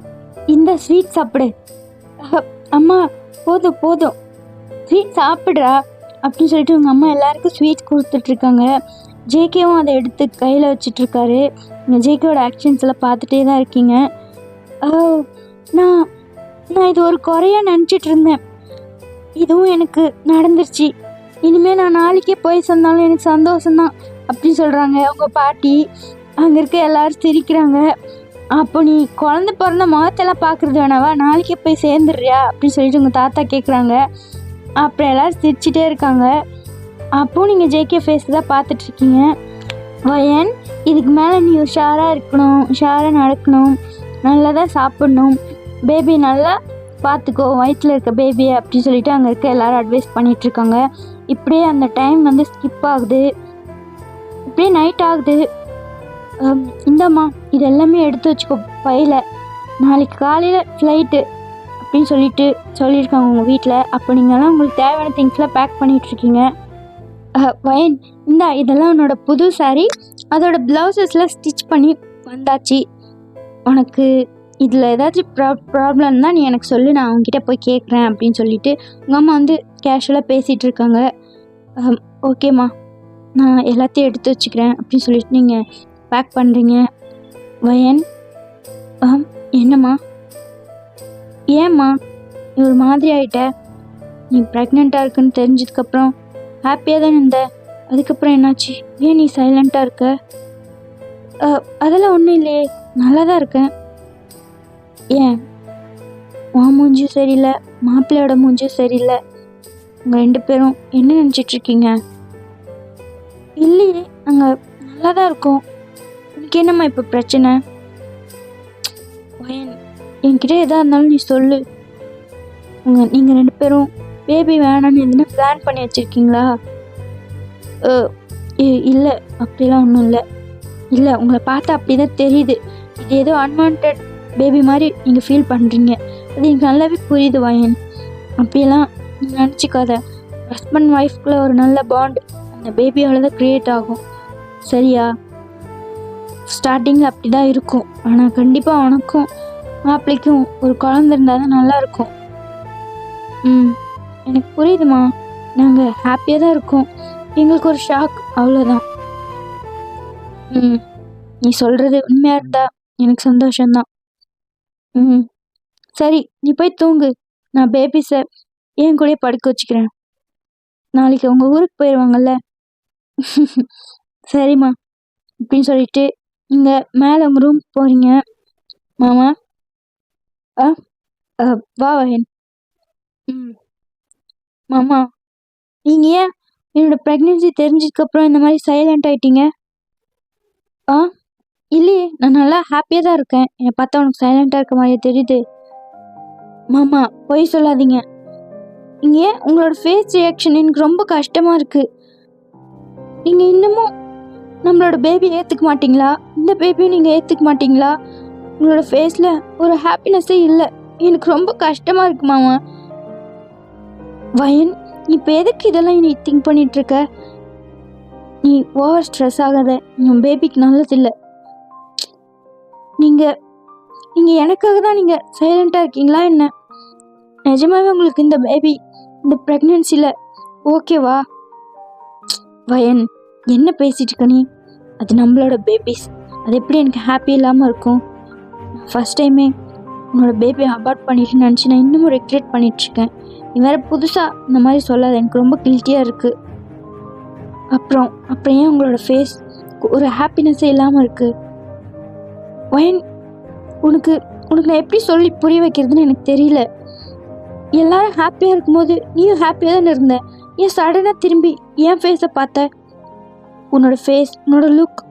Speaker 2: இந்த ஸ்வீட் சாப்பிடு. அம்மா போதும் ஸ்வீட் சாப்பிட்றா அப்படின்னு சொல்லிட்டு உங்கள் அம்மா எல்லாருக்கும் ஸ்வீட்ஸ் கொடுத்துட்ருக்காங்க. ஜேகேவும் அதை எடுத்து கையில் வச்சிட்ருக்காரு. நீங்கள் ஜேகேவோட ஆக்ஷன்ஸ் எல்லாம் பார்த்துட்டே தான் இருக்கீங்க. நான் இது ஒரு குறையாக நினச்சிட்டு இருந்தேன், இதுவும் எனக்கு நடந்துருச்சு. இனிமேல் நான் நாளைக்கே போய் சொன்னாலும் எனக்கு சந்தோஷம்தான் அப்படின்னு சொல்கிறாங்க உங்கள் பாட்டி. அங்கே இருக்க எல்லோரும் சிரிக்கிறாங்க. அப்போ நீ குழந்த பிறந்த முகத்தெல்லாம் பார்க்குறது வேணாவா, நாளைக்கே போய் சேர்ந்துடுறியா அப்படின்னு சொல்லிட்டு உங்கள் தாத்தா கேட்குறாங்க. அப்புறம் எல்லோரும் சிரிச்சிட்டே இருக்காங்க. அப்போது நீங்கள் ஜேகே ஃபேஸ் தான் பார்த்துட்ருக்கீங்க. வயன் இதுக்கு மேலே நீ உஷாராக இருக்கணும், உஷாராக நடக்கணும், நல்லா தான் சாப்பிட்ணும், பேபி நல்லா பார்த்துக்கோ, வயிற்றில் இருக்க பேபியை அப்படின்னு சொல்லிட்டு அங்கே இருக்க எல்லோரும் அட்வைஸ் பண்ணிகிட்ருக்காங்க. இப்படியே அந்த டைம் வந்து ஸ்கிப் ஆகுது. இப்படியே நைட் ஆகுது. இந்தாம்மா இது எல்லாமே எடுத்து வச்சுக்கோ பையில், நாளைக்கு காலையில் ஃப்ளைட்டு அப்படின்னு சொல்லியிருக்காங்க உங்கள் வீட்டில். அப்போ நீங்கள்லாம் உங்களுக்கு தேவையான திங்ஸ்லாம் பேக் பண்ணிகிட்ருக்கீங்க. வயன் இந்தா இதெல்லாம் உன்னோட புது சாரீ, அதோட ப்ளவுசஸ்லாம் ஸ்டிச் பண்ணி வந்தாச்சு. உனக்கு இதில் ஏதாச்சும் ப்ராப்ளம் தான் நீ எனக்கு சொல்லு, நான் அவங்ககிட்ட போய் கேட்குறேன் அப்படின்னு சொல்லிட்டு உங்கள் அம்மா வந்து கேஷுவலாக பேசிகிட்டு இருக்காங்க. ஓகேம்மா நான் எல்லாத்தையும் எடுத்து வச்சுக்கிறேன் அப்படின்னு சொல்லிட்டு நீங்கள் பேக் பண்ணுறீங்க. வயன் என்னம்மா, ஏம்மா நீ ஒரு மாதிரி ஆகிட்ட? நீ ப்ரெக்னெண்ட்டாக இருக்குன்னு தெரிஞ்சதுக்கப்புறம் ஹாப்பியாக தானே இருந்த, அதுக்கப்புறம் என்னாச்சு? ஏன் நீ சைலண்ட்டாக இருக்க? அதெல்லாம் ஒன்றும் இல்லையே, நல்லா தான் இருக்கேன். ஏன் உன் மூஞ்சும் சரியில்லை, மாப்பிள்ளையோட மூஞ்சும் சரியில்லை. உங்கள் 2 பேரும் என்ன நினச்சிட்ருக்கீங்க? இல்லையே, நாங்கள் நல்லா தான் இருக்கோம். உனக்கு என்னம்மா இப்போ பிரச்சனை? வயன், என்கிட்ட எதாக இருந்தாலும் நீ சொல்லு. நீங்கள் 2 பேரும் பேபி வேணான்னு எதுனா பிளான் பண்ணி வச்சுருக்கீங்களா? இல்லை, அப்படிலாம் ஒன்றும் இல்லை. இல்லை, உங்களை பார்த்தா அப்படி தான் தெரியுது. இது ஏதோ அன்வான்ட் பேபி மாதிரி நீங்கள் ஃபீல் பண்ணுறீங்க. அது எனக்கு நல்லாவே புரியுது வயன். அப்படியெல்லாம் நீங்கள் நினச்சிக்காத. ஹஸ்பண்ட் ஒய்ஃப்குள்ளே ஒரு நல்ல பாண்ட் அந்த பேபியால் தான் க்ரியேட் ஆகும், சரியா? ஸ்டார்டிங்கில் அப்படி தான் இருக்கும். ஆனால் கண்டிப்பாக உனக்கும் மாப்பிள்ளைக்கும் ஒரு குழந்தை இருந்தால் தான் நல்லாயிருக்கும். எனக்கு புரியுதுமா. நாங்கள் ஹாப்பியாக தான் இருக்கோம். எங்களுக்கு ஒரு ஷாக், அவ்வளோதான். நீ சொல்கிறது உண்மையாக இருந்தா எனக்கு சந்தோஷம்தான். சரி, நீ போய் தூங்கு. நான் பேபிஸை என் கூடயே படுக்க வச்சுக்கிறேன். நாளைக்கு அவங்க ஊருக்கு போயிடுவாங்கல்ல. சரிம்மா. அப்படின்னு சொல்லிட்டு நீங்கள் மேலே உங்கள் ரூம் போகிறீங்க. மாமா வா வயன். மாமா, நீங்கள் ஏன் என்னோட ப்ரெக்னென்சி தெரிஞ்சதுக்கப்புறம் இந்த மாதிரி சைலண்ட் ஆகிட்டீங்க? இல்லையே, நான் நல்லா ஹாப்பியாக தான் இருக்கேன். என்னை பார்த்தா உனக்கு சைலண்ட்டாக இருக்க மாதிரியே தெரியுது. மாமா, பொய் சொல்லாதீங்க. இங்கே உங்களோட ஃபேஸ் ரியாக்ஷன் எனக்கு ரொம்ப கஷ்டமாக இருக்குது. நீங்கள் இன்னமும் நம்மளோட பேபி ஏற்றுக்க மாட்டிங்களா? இந்த பேபியும் நீங்கள் ஏற்றுக்க மாட்டிங்களா? உங்களோட ஃபேஸில் ஒரு ஹாப்பினஸ்ஸே இல்லை. எனக்கு ரொம்ப கஷ்டமாக இருக்கு மாமா. வயன், இப்போ எதுக்கு இதெல்லாம் நீ திங்க் பண்ணிகிட்ருக்க? நீ ஓவர் ஸ்ட்ரெஸ் ஆகாத. உன் பேபிக்கு நல்லதில்லை. நீங்கள் எனக்காக தான் நீங்கள் சைலண்ட்டாக இருக்கீங்களா என்ன? நிஜமாவே உங்களுக்கு இந்த பேபி, இந்த ப்ரெக்னென்சியில் ஓகேவா? வயன், என்ன பேசிட்டு இருக்க நீ? அது நம்மளோட பேபிஸ். அது எப்படி எனக்கு ஹாப்பி இல்லாமல் இருக்கும்? ஃபஸ்ட் டைமே உன்னோட பேபியை அபார்ட் பண்ணிட்டு நினச்சி நான் இன்னமும் ரெக்ரெட் பண்ணிகிட்ருக்கேன். நீ வேறு புதுசாக இந்த மாதிரி சொல்லாத. எனக்கு ரொம்ப கில்ட்டியாக இருக்குது. அப்புறம் ஏன் உங்களோட ஃபேஸ் ஒரு ஹாப்பினஸ்ஸே இல்லாமல் இருக்குது? வயன், உனக்கு நான் எப்படி சொல்லி புரிய வைக்கிறதுன்னு எனக்கு தெரியல. எல்லாரும் ஹாப்பியாக இருக்கும்போது நீயும் ஹாப்பியாக தானே இருந்த. ஏன் சடனாக திரும்பி என் ஃபேஸை பார்த்த? உன்னோட ஃபேஸ், உன்னோட லுக்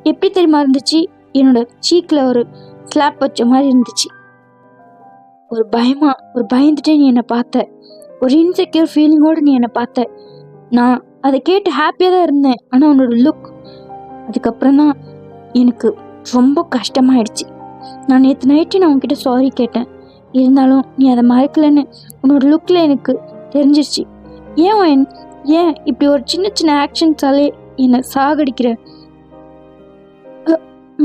Speaker 2: எப்படி தெரியுமா இருந்துச்சு? என்னோட சீக்கில் ஒரு ஸ்லாப் வச்ச மாதிரி இருந்துச்சு. ஒரு பயந்துட்டே நீ என்னை பார்த்த. ஒரு இன்செக்யூர் ஃபீலிங்கோடு நீ என்னை பார்த்த. நான் அதை கேட்டு ஹாப்பியாக தான் இருந்தேன். ஆனால் உன்னோட லுக், அதுக்கப்புறம் தான் எனக்கு ரொம்ப கஷ்டமாயிடுச்சு. நான் நேற்று நைட்டு நான் உன்கிட்ட சாரி கேட்டேன். இருந்தாலும் நீ அதை மறக்கலைன்னு உன்னோட லுக்கில் எனக்கு தெரிஞ்சிருச்சு. ஏன் இப்படி ஒரு சின்ன சின்ன ஆக்ஷன்ஸாலே என்னை சாகடிக்கிற?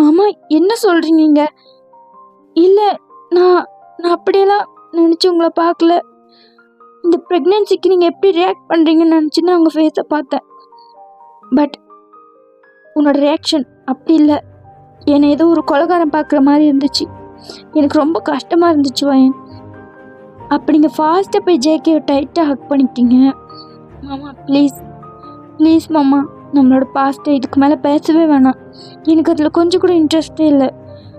Speaker 2: மாமா, என்ன சொல்கிறீங்க? இல்லை, நான் அப்படியெல்லாம் நினச்சி உங்களை பார்க்கல. இந்த ப்ரெக்னென்சிக்கு நீங்கள் எப்படி ரியாக்ட் பண்ணுறீங்கன்னு நினச்சி தான் உங்கள் ஃபேஸை பார்த்தேன். பட் உன்னோட ரியாக்ஷன் அப்படி இல்லை. என்னை ஏதோ ஒரு கொலைகாரம் பார்க்குற மாதிரி இருந்துச்சு. எனக்கு ரொம்ப கஷ்டமாக இருந்துச்சு வயன். அப்போ நீங்கள் ஃபாஸ்ட்டாக போய் ஜேகே டைட்டாக ஹக் பண்ணிக்கிட்டீங்க. மாமா, ப்ளீஸ் மாமா, நம்மளோட பாஸ்ட்டை இதுக்கு மேலே பேசவே வேணாம். எனக்கு அதில் கொஞ்சம் கூட இன்ட்ரெஸ்டே இல்லை.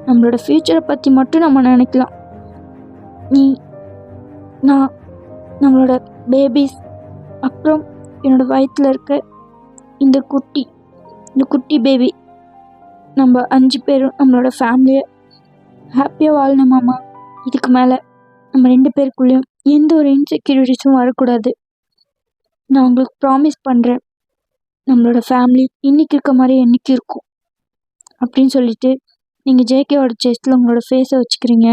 Speaker 2: நம்மளோட ஃப்யூச்சரை பற்றி மட்டும் நம்ம நினைக்கலாம். நம்மளோட பேபிஸ், அப்புறம் என்னோடய வயிற்றில் இருக்க இந்த குட்டி பேபி, நம்ம 5 பேரும் நம்மளோட ஃபேமிலியை ஹாப்பியாக வாழணும் மாமா. இதுக்கு மேலே நம்ம 2 பேருக்குள்ளேயும் எந்த ஒரு இன்செக்யூரிட்டிஸும் வரக்கூடாது. நான் உங்களுக்கு ப்ராமிஸ் பண்ணுறேன், நம்மளோட ஃபேமிலி இன்றைக்கி இருக்க மாதிரி என்றைக்கு இருக்கும் அப்படின்னு சொல்லிட்டு நீங்கள் ஜேகேவோட செஸ்ட்டில் உங்களோட ஃபேஸை வச்சுக்கிறீங்க.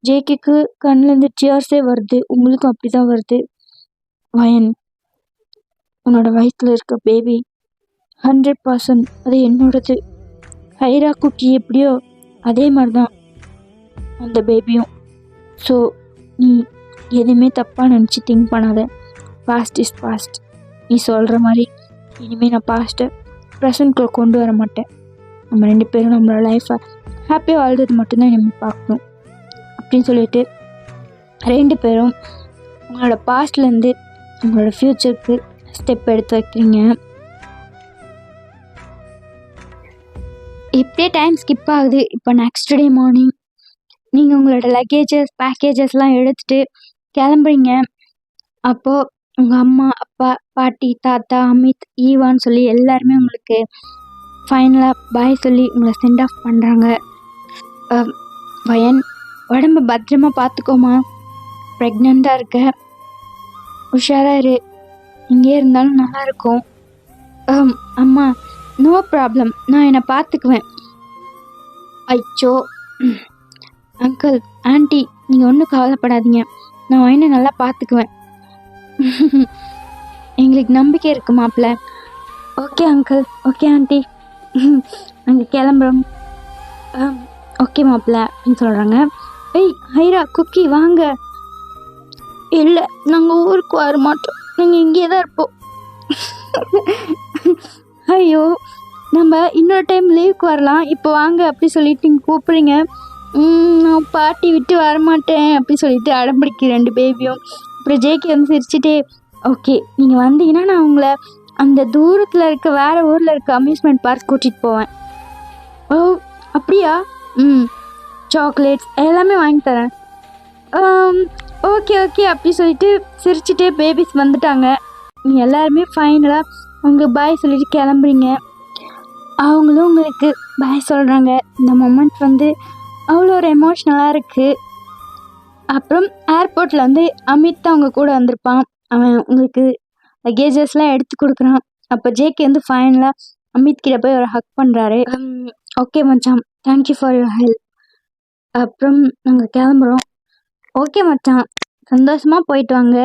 Speaker 2: ஜேகேக்கு கண்ணிலேருந்து டியர்ஸே வருது. உங்களுக்கும் அப்படி தான் வருது. வயன், உன்னோட வயிற்றில் இருக்க பேபி 100% அது என்னோடது. ஹைரா குட்டி எப்படியோ அதே மாதிரி தான் அந்த பேபியும். ஸோ நீ எதுவுமே தப்பாக நினச்சி திங்க் பண்ணாத. Past is past. நீ சொல்கிற மாதிரி இனிமேல் நான் பாஸ்ட்டை ப்ரெசண்ட்குள்ளே கொண்டு வர மாட்டேன். நம்ம 2 பேரும் நம்மளோட லைஃப்பை ஹாப்பியாக வாழ்றது மட்டும்தான் நம்ம பார்க்கணும் அப்படின்னு சொல்லிட்டு 2 பேரும் உங்களோட பாஸ்ட்லேருந்து உங்களோட ஃப்யூச்சருக்கு ஸ்டெப் எடுத்து வைக்கிறீங்க. இப்படியே டைம் ஸ்கிப் ஆகுது. இப்போ நெக்ஸ்ட் டே மார்னிங் நீங்கள் உங்களோட லக்கேஜஸ் பேக்கேஜஸ்லாம் எடுத்துகிட்டு கிளம்புறீங்க. அப்போது உங்கள் அம்மா அப்பா பாட்டி தாத்தா அமித் ஈவான்னு சொல்லி எல்லாருமே உங்களுக்கு ஃபைனலாக பாய் சொல்லி உங்களை சென்ட் ஆஃப் பண்ணுறாங்க. வயன், உடம்பு பத்திரமா பார்த்துக்கோமா, ப்ரெக்னெண்ட்டாக இருக்க, உஷாராக இரு, இங்கே இருந்தாலும் நல்லாயிருக்கும். அம்மா, நோ ப்ராப்ளம், நான் என்னை பார்த்துக்குவேன். ஐயோ அங்கிள் ஆண்டி, நீங்கள் ஒன்றும் கவலைப்படாதீங்க, நான் வயனை நல்லா பார்த்துக்குவேன். எங்களுக்கு நம்பிக்கை இருக்கு மாப்பிள்ள. ஓகே அங்கிள், ஓகே ஆண்டி, நாங்கள் கிளம்புறோம். ஓகே மாப்பிள்ள அப்படின்னு சொல்கிறாங்க. ஏய் ஹைரா, குக்கி வாங்க. இல்லை, நாங்கள் ஊருக்கு வர மாட்டோம், நீங்கள் இங்கே தான் இருப்போம். ஐயோ, நம்ம இன்னொரு டைம் லீவுக்கு வரலாம், இப்போ வாங்க அப்படி சொல்லிட்டு நீங்கள் கூப்பிட்றீங்க. நான் பாட்டி விட்டு வரமாட்டேன் அப்படி சொல்லிட்டு அடம்பிடிக்க 2 பேபியும். அப்புறம் ஜேகே வந்து சிரிச்சுட்டே, ஓகே நீங்கள் வந்தீங்கன்னா நான் உங்களை அந்த தூரத்தில் இருக்க வேறு ஊரில் இருக்க அம்யூஸ்மெண்ட் பார்க் கூட்டிகிட்டு போவேன். ஓ அப்படியா? சாக்லேட்ஸ் எல்லாமே வாங்கி தரேன். ஓகே ஓகே அப்படி சொல்லிட்டு சிரிச்சுட்டே பேபிஸ் வந்துட்டாங்க. நீங்கள் எல்லாருமே ஃபைனலாக உங்களுக்கு பாய் சொல்லிட்டு கிளம்புறீங்க. அவங்களும் உங்களுக்கு பாய் சொல்கிறாங்க. இந்த மொமெண்ட் வந்து அவ்வளோ ஒரு எமோஷ்னலாக இருக்குது. அப்புறம் ஏர்போர்ட்டில் வந்து அமித் தான் அவங்க கூட வந்திருப்பான். அவன் உங்களுக்கு லக்கேஜஸ்லாம் எடுத்து கொடுக்குறான். அப்போ ஜேகே வந்து ஃபைனலாக அமித் கிட்ட போய் ஒரு ஹக் பண்ணுறாரு. ஓகே மச்சான், தேங்க்யூ ஃபார் யுவர் ஹெல்ப். அப்புறம் நாங்கள் கிளம்புறோம். ஓகே மச்சான், சந்தோஷமாக போயிட்டு வாங்க,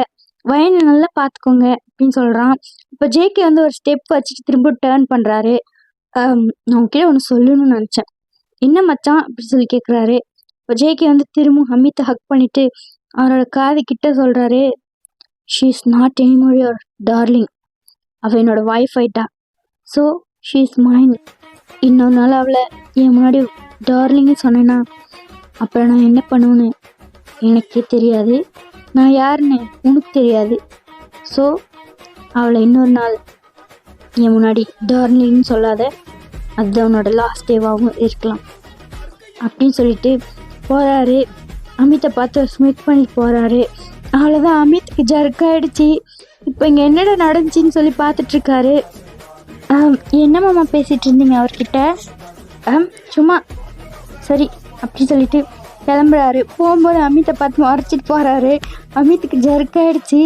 Speaker 2: வயனை நல்லா பார்த்துக்கோங்க அப்படின்னு சொல்கிறான். இப்போ ஜேகே வந்து ஒரு ஸ்டெப் வச்சுட்டு திரும்ப டேர்ன் பண்ணுறாரு. நான் உங்ககிட்ட ஒன்று சொல்லணும்னு நினச்சேன். என்ன மச்சான் அப்படி சொல்லி கேட்குறாரு. இப்போ ஜேகே வந்து திரும்ப அமித்தை ஹக் பண்ணிவிட்டு அவரோட காது கிட்ட சொல்கிறாரு, she is not anymore your darling. அவள் என்னோட ஒய்ஃப் ஆயிட்டா. So she is mine. இன்னொரு நாள் அவளை என் முன்னாடி டார்லிங்னு சொன்னேன்னா அப்புறம் நான் என்ன பண்ணுவேன்னு எனக்கே தெரியாது, நான் யாருன்னு உனக்கு தெரியாது. ஸோ அவளை இன்னொரு நாள் என் முன்னாடி டார்லிங்னு சொல்லாத, அதுதான் உன்னோட லாஸ்ட் டேவாகவும் இருக்கலாம் அப்படின்னு சொல்லிட்டு போகிறாரு. அமித்தை பார்த்து ஸ்மித் பண்ணி போகிறாரு. அவ்வளோதான், அமித்துக்கு ஜர்க்காயிடுச்சு. இப்போ இங்கே என்னடா நடந்துச்சின்னு சொல்லி பார்த்துட்ருக்காரு. என்ன மாமா பேசிகிட்டு இருந்தீங்க அவர்கிட்ட? சும்மா சரி அப்படி சொல்லிட்டு கிளம்புறாரு. போகும்போது அமித்தை பார்த்து மறைச்சிட்டு போகிறாரு. அமித்துக்கு ஜர்க்காயிடுச்சு.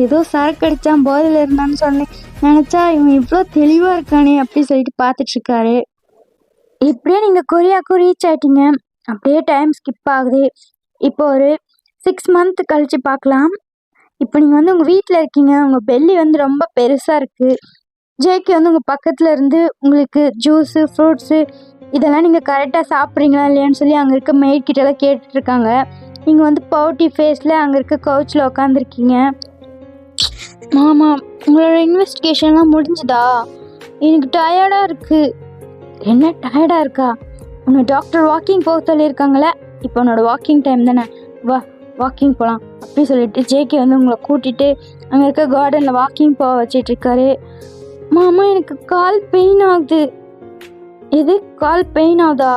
Speaker 2: ஏதோ சரக்கு அடித்தான், போதையில் இருந்தான்னு சொன்னேன், நினச்சா இவன் இவ்வளோ தெளிவாக இருக்கானே அப்படி சொல்லிட்டு பார்த்துட்ருக்காரு. இப்படியே நீங்கள் கொரியாவுக்கும் ரீச் ஆகிட்டீங்க. அப்படியே டைம் ஸ்கிப் ஆகுது. இப்போ ஒரு 6 மந்த் கழித்து பார்க்கலாம். இப்போ நீங்கள் வந்து உங்கள் வீட்டில் இருக்கீங்க. உங்கள் பெல்லி வந்து ரொம்ப பெருசாக இருக்குது. ஜேகே வந்து உங்கள் பக்கத்தில் இருந்து உங்களுக்கு ஜூஸு ஃப்ரூட்ஸு இதெல்லாம் நீங்கள் கரெக்டாக சாப்பிட்றீங்களா இல்லையான்னு சொல்லி அங்கே இருக்க மெய்ட் கிட்டலாம் கேட்டுட்ருக்காங்க. நீங்கள் வந்து பவுட்டி ஃபேஸில் அங்கே இருக்க கவுச்சில் உட்காந்துருக்கீங்க. மாமா, உங்களோட இன்வெஸ்டிகேஷன்லாம் முடிஞ்சுதா? எனக்கு டயர்டாக இருக்குது. என்ன டயர்டாக இருக்கா? உன்னை டாக்டர் வாக்கிங் போக சொல்லியிருக்காங்களே, இப்போ உன்னோட வாக்கிங் டைம் தானே, வா வாக்கிங் போகலாம் அப்படி சொல்லிட்டு ஜேகே வந்து உங்களை கூட்டிகிட்டு அங்கே இருக்க கார்டனில் வாக்கிங் போக வச்சிட்ருக்காரு. மாமா, எனக்கு கால் பெயின் ஆகுது. எது கால் பெயின் ஆகுதா?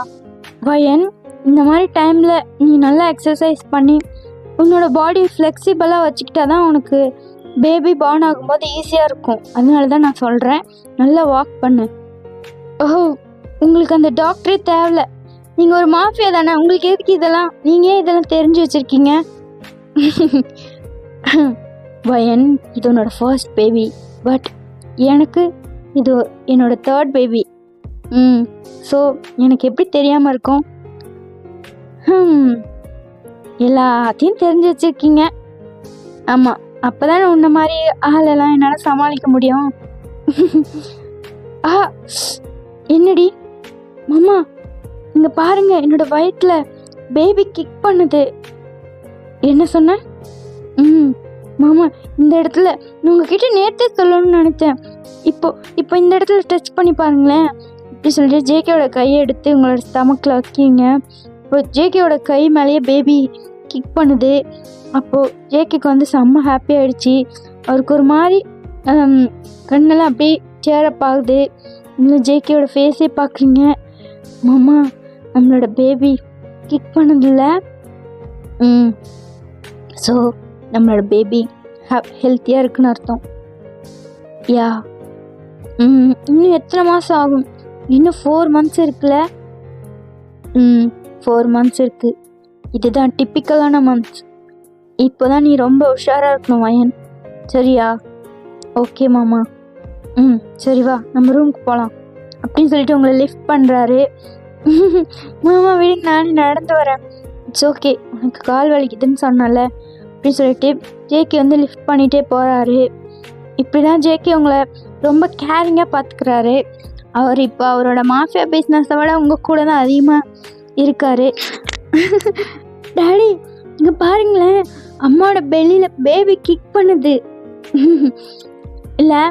Speaker 2: வயன், இந்த மாதிரி டைமில் நீ நல்லா எக்ஸசைஸ் பண்ணி உன்னோட பாடி ஃப்ளெக்சிபிளாக வச்சுக்கிட்டா தான் உனக்கு பேபி பார்ன் ஆகும்போது ஈஸியாக இருக்கும். அதனால தான் நான் சொல்கிறேன், நல்லா வாக் பண்ணு. ஓஹோ, உங்களுக்கு அந்த டாக்டரே தேவையில்ல, நீங்கள் ஒரு மாஃபியா தானே, உங்களுக்கு எதுக்கு இதெல்லாம், நீங்கள் இதெல்லாம் தெரிஞ்சு வச்சுருக்கீங்க? வயன், இது உன்னோட ஃபர்ஸ்ட் பேபி, பட் எனக்கு இது என்னோட 3rd பேபி. ஸோ எனக்கு எப்படி தெரியாமல் இருக்கும்? எல்லாத்தையும் தெரிஞ்சு வச்சுருக்கீங்க. ஆமாம், அப்போ தானே உன்ன மாதிரி ஆளெல்லாம் என்னால் சமாளிக்க முடியும். என்னடி மாமா, இங்கே பாருங்க, என்னோட வயிற்றில் பேபி கிக் பண்ணுது. என்ன சொன்ன? மாமா, இந்த இடத்துல உங்ககிட்ட நேற்றே சொல்லணும்னு நினச்சேன். இப்போ இந்த இடத்துல டச் பண்ணி பாருங்களேன் அப்படி சொல்லிட்டு ஜேகேவோட கையை எடுத்து உங்களோட ஸ்டமக்கில் வைக்கிங்க. இப்போ ஜேகேவோட கை மேலேயே பேபி கிக் பண்ணுது. அப்போது ஜேகேக்கு வந்து செம்ம ஹாப்பி ஆகிடுச்சி. அவருக்கு ஒரு மாதிரி கண்ணெல்லாம் அப்படியே சேரப் ஆகுது. இல்லை ஜேகேவோட ஃபேஸே பார்க்குறீங்க. மாமா, நம்மளோட பேபி கிக் பண்ணதில்ல. ஸோ நம்மளோட பேபி ஹெல்த்தியாக இருக்குன்னு அர்த்தம். யா. இன்னும் எத்தனை மாதம் ஆகும்? இன்னும் 4 months இருக்குல்ல? 4 months இருக்குது. இதுதான் டிப்பிக்கலான மந்த்ஸ். இப்போ தான் நீ ரொம்ப உஷாராக இருக்கணும் வயன், சரியா? ஓகே மாமா. சரி வா நம்ம ரூமுக்கு போகலாம் அப்படின்னு சொல்லிட்டு உங்களை லிஃப்ட் பண்ணுறாரு. மாமா வீட்டுக்கு நானே நடந்து வரேன். இட்ஸ் ஓகே, உனக்கு கால் வலிக்குதுன்னு சொன்னால அப்படின்னு சொல்லிட்டு ஜேகே வந்து லிஃப்ட் பண்ணிகிட்டே போகிறாரு. இப்படி தான் ஜேகே உங்களை ரொம்ப கேரிங்காக பார்த்துக்கிறாரு. அவர் இப்போ அவரோட மாஃபியா பிஸ்னஸை விட உங்கள் கூட தான் அதிகமாக இருக்கார். டாடி இங்கே பாருங்களேன், அம்மாவோட பெல்லியில் பேபி கிக் பண்ணுது. இல்லை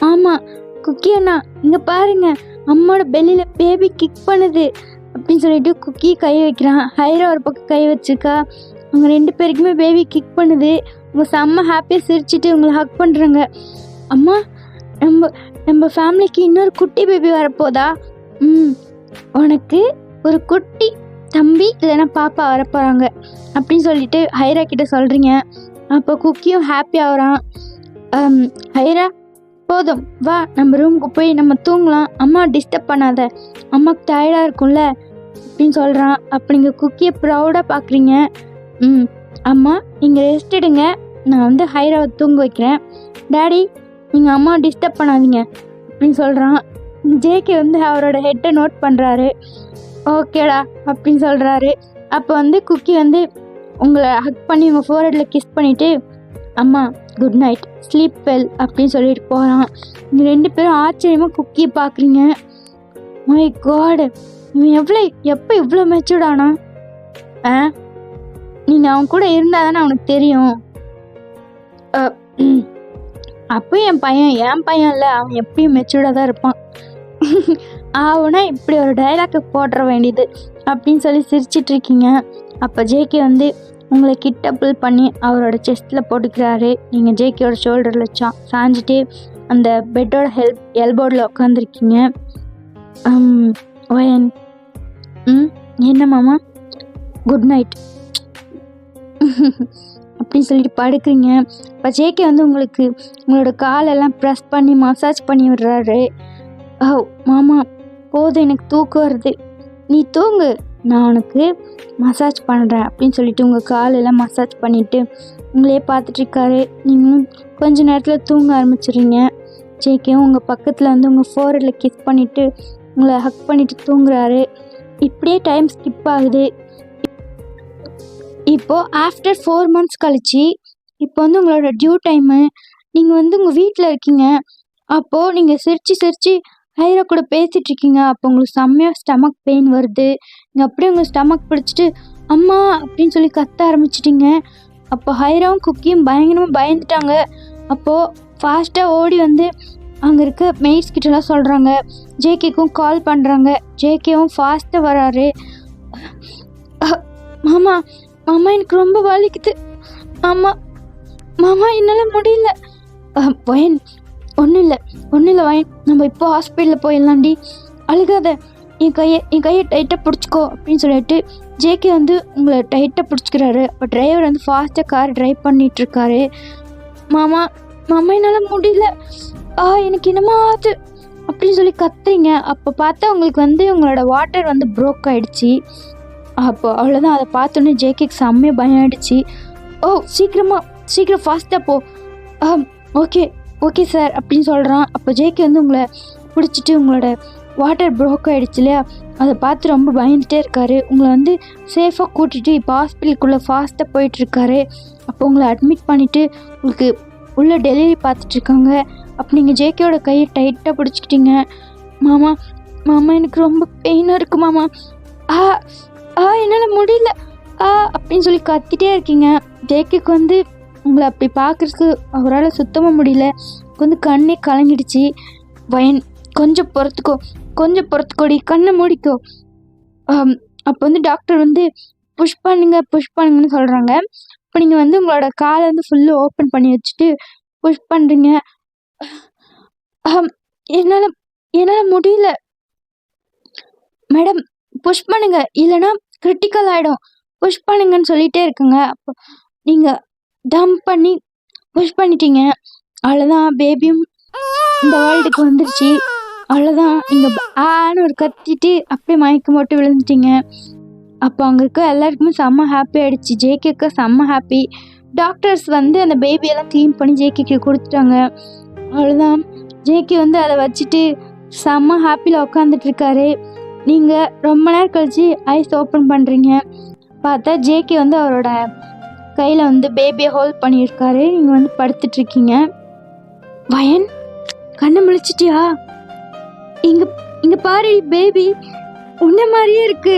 Speaker 2: ஆமாம் குக்கி அண்ணா, இங்கே பாருங்க, அம்மாவோட பெல்லியில் பேபி கிக் பண்ணுது அப்படின்னு சொல்லிட்டு குக்கி கை வைக்கிறான். ஹைரா ஒரு பக்கம் கை வச்சுருக்கா. அவங்க 2 பேருக்குமே பேபி கிக் பண்ணுது. அவங்க செம்ம ஹாப்பியாக சிரிச்சுட்டு உங்களை ஹக் பண்ணுறாங்க. அம்மா நம்ம ஃபேமிலிக்கு இன்னொரு குட்டி பேபி வரப்போதா? உனக்கு ஒரு குட்டி தம்பி இல்லைன்னா பாப்பா வரப்போகிறாங்க அப்படின்னு சொல்லிட்டு ஹைரா கிட்ட சொல்கிறீங்க. அப்போ குக்கியும் ஹாப்பி ஆகுறான். ஹைரா போதும் வா நம்ம ரூமுக்கு போய் நம்ம தூங்கலாம், அம்மா டிஸ்டர்ப் பண்ணாத, அம்மாவுக்கு டயர்டாக இருக்கும்ல அப்படின்னு சொல்கிறான். அப்போ நீங்கள் குக்கியை ப்ரௌடாக பார்க்குறீங்க. அம்மா நீங்கள் ரெஸ்ட் எடுங்க, நான் வந்து ஹைராவை தூங்க வைக்கிறேன். டாடி நீங்கள் அம்மா டிஸ்டர்ப் பண்ணாதீங்க அப்படின்னு சொல்கிறான். ஜேகே வந்து அவரோட ஹெட்டை நோட் பண்ணுறாரு. ஓகேடா அப்படின்னு சொல்கிறாரு. அப்போ வந்து குக்கி வந்து உங்களை ஹக் பண்ணி உங்கள் ஃபோர்ஹெட்டில் கிஸ் பண்ணிவிட்டு அம்மா குட் நைட், ஸ்லீப் வெல் அப்படின்னு சொல்லிட்டு போகிறான். நீங்கள் 2 பேரும் ஆச்சரியமாக குக்கியை பார்க்குறீங்க. மை காட், இவன் எப்போ இவ்வளோ மெச்சூர்ட் ஆனா? நீங்கள் அவன் கூட இருந்தால் தானே அவனுக்கு தெரியும். அப்போ என் பையன் இல்லை, அவன் எப்பயும் மெச்சூர்டாக தான் இருப்பான். அவனா இப்படி ஒரு டைலாக்கை போடுற வேண்டியது அப்படின்னு சொல்லி சிரிச்சிட்டு இருக்கீங்க. அப்போ ஜேகே வந்து உங்களை கிட்ட புல் பண்ணி அவரோட செஸ்ட்டில் போட்டுக்கிறாரு. நீங்கள் ஜேகேயோட ஷோல்டரில் சாஞ்சிட்டு அந்த பெட்டோட எல்போர்டில் உட்காந்துருக்கீங்க. வயன் என்ன மாமா குட் நைட் அப்படின்னு சொல்லிட்டு படுக்கிறீங்க. இப்போ ஜேகே வந்து உங்களுக்கு உங்களோட காலெல்லாம் ப்ரெஸ் பண்ணி மசாஜ் பண்ணி விடுறாரு. மாமா போதும், எனக்கு தூக்கம் வருது, நீ தூங்கு, நான் உனக்கு மசாஜ் பண்ணுறேன் அப்படின்னு சொல்லிட்டு உங்கள் காலெல்லாம் மசாஜ் பண்ணிவிட்டு உங்களே பார்த்துட்ருக்காரு. நீங்களும் கொஞ்ச நேரத்தில் தூங்க ஆரம்பிச்சிடுறீங்க. ஜேகேவும் உங்கள் பக்கத்தில் வந்து உங்கள் ஃபோர்ஹெட்டில் கிஸ் பண்ணிவிட்டு உங்களை ஹக் பண்ணிவிட்டு தூங்குறாரு. இப்படியே டைம் ஸ்கிப் ஆகுது. இப்போது ஆஃப்டர் 4 months கழிச்சு இப்போ வந்து உங்களோட டியூ டைமு. நீங்கள் வந்து உங்கள் வீட்டில் இருக்கீங்க. அப்போது நீங்கள் சிரித்து ஹைரா கூட பேசிகிட்ருக்கீங்க. அப்போ உங்களுக்கு செம்மையாக ஸ்டமக் பெயின் வருது. நீங்கள் அப்படியே உங்கள் ஸ்டமக் பிடிச்சிட்டு அம்மா அப்படின்னு சொல்லி கத்த ஆரம்பிச்சிட்டிங்க. அப்போ ஹைராவும் குக்கியும் பயங்கரமாக பயந்துட்டாங்க. அப்போது ஃபாஸ்ட்டாக ஓடி வந்து அங்கே இருக்க மெய்ட்ஸ் கிட்டலாம் சொல்கிறாங்க. ஜேகேக்கும் கால் பண்ணுறாங்க. ஜேகேவும் ஃபாஸ்ட்டாக வராரு. மாமா மாமா எனக்கு ரொம்ப வலிக்குது, மாமா என்னால் முடியல. வயன் ஒன்றும் இல்லை வயன், நம்ம இப்போ ஹாஸ்பிட்டலில் போயிடலாண்டி, அழுகாத, என் கையை டைட்டாக பிடிச்சிக்கோ அப்படின்னு சொல்லிட்டு ஜேகே வந்து உங்களை டைட்டாக பிடிச்சிக்கிறாரு. அப்போ டிரைவர் வந்து ஃபாஸ்ட்டாக கார் ட்ரைவ் பண்ணிகிட்ருக்காரு. மாமா என்னால் முடியல, எனக்கு என்னமா ஆகுது அப்படின்னு சொல்லி கத்துறீங்க. அப்போ பார்த்தா உங்களுக்கு வந்து உங்களோட வாட்டர் வந்து ப்ரோக் ஆகிடுச்சி. அப்போ அவ்வளோதான். அதை பார்த்தோன்னே ஜேகேக்கு செம்மையாக பயம் ஆகிடுச்சு. சீக்கிரம் ஃபாஸ்ட்டாக போ. ஓகே சார் அப்படின்னு சொல்கிறான். அப்போ ஜேகே வந்து உங்களை பிடிச்சிட்டு உங்களோட வாட்டர் ப்ரோக் ஆகிடுச்சு இல்லையா, அதை பார்த்து ரொம்ப பயந்துகிட்டே இருக்காரு. உங்களை வந்து சேஃபாக கூட்டிகிட்டு இப்போ ஹாஸ்பிட்டலுக்குள்ளே ஃபாஸ்ட்டாக போயிட்டுருக்காரு. அப்போ உங்களை அட்மிட் பண்ணிவிட்டு உங்களுக்கு உள்ள டெலிவரி பார்த்துட்ருக்காங்க. அப்போ நீங்கள் ஜேகேயோட கையை டைட்டாக பிடிச்சிக்கிட்டீங்க. மாமா எனக்கு ரொம்ப பெயினாக இருக்குது மாமா, என்னால் முடியல அப்படின்னு சொல்லி கத்திட்டே இருக்கீங்க. ஜேகேக்கு வந்து உங்களை அப்படி பார்க்குறதுக்கு அவரால் சுத்தமாக முடியல. வந்து கண்ணே கலங்கிடுச்சு. வயன் கொஞ்சம் பொறுத்துக்கோடி, கண்ணை மூடிக்கோ. அப்போ வந்து டாக்டர் வந்து புஷ் பண்ணுங்கன்னு சொல்கிறாங்க. இப்போ நீங்கள் வந்து உங்களோட காலை வந்து ஃபுல்லு ஓப்பன் பண்ணி வச்சுட்டு புஷ் பண்ணுறீங்க. என்னால் முடியல மேடம், புஷ் பண்ணுங்க, இல்லைன்னா கிரிட்டிக்கல் ஆகிடும், புஷ் பண்ணுங்கன்னு சொல்லிகிட்டே இருக்குங்க. அப்போ நீங்கள் டம்ப் பண்ணி புஷ் பண்ணிட்டீங்க, அவ்வளோதான், பேபியும் இந்த வேர்ல்டுக்கு வந்துருச்சு. அவ்வளோதான், நீங்கள் ஆன்னு ஒரு கத்திட்டு அப்படியே மயக்கம் போட்டு விழுந்துட்டீங்க. அப்போ அங்கே இருக்க எல்லாருக்குமே செம்ம ஹாப்பி ஆகிடுச்சு. ஜேகேக்கு செம்ம ஹாப்பி. டாக்டர்ஸ் வந்து அந்த பேபியெல்லாம் க்ளீன் பண்ணி ஜேகேக்கு கொடுத்துட்டாங்க. அவ்வளோதான், ஜேகே வந்து அதை வச்சுட்டு செம்ம ஹாப்பியில் உட்காந்துட்ருக்காரு. நீங்கள் ரொம்ப நேரம் கழிச்சு ஐஸ் ஓப்பன் பண்ணுறீங்க. பார்த்தா ஜேகே வந்து அவரோட கையில் வந்து பேபியை ஹோல்ட் பண்ணியிருக்காரு. நீங்கள் வந்து படுத்துட்ருக்கீங்க. வயன், கண்ணை முழிச்சிட்டியா? இங்கே பாரு, பேபி உன்ன மாதிரியே இருக்கு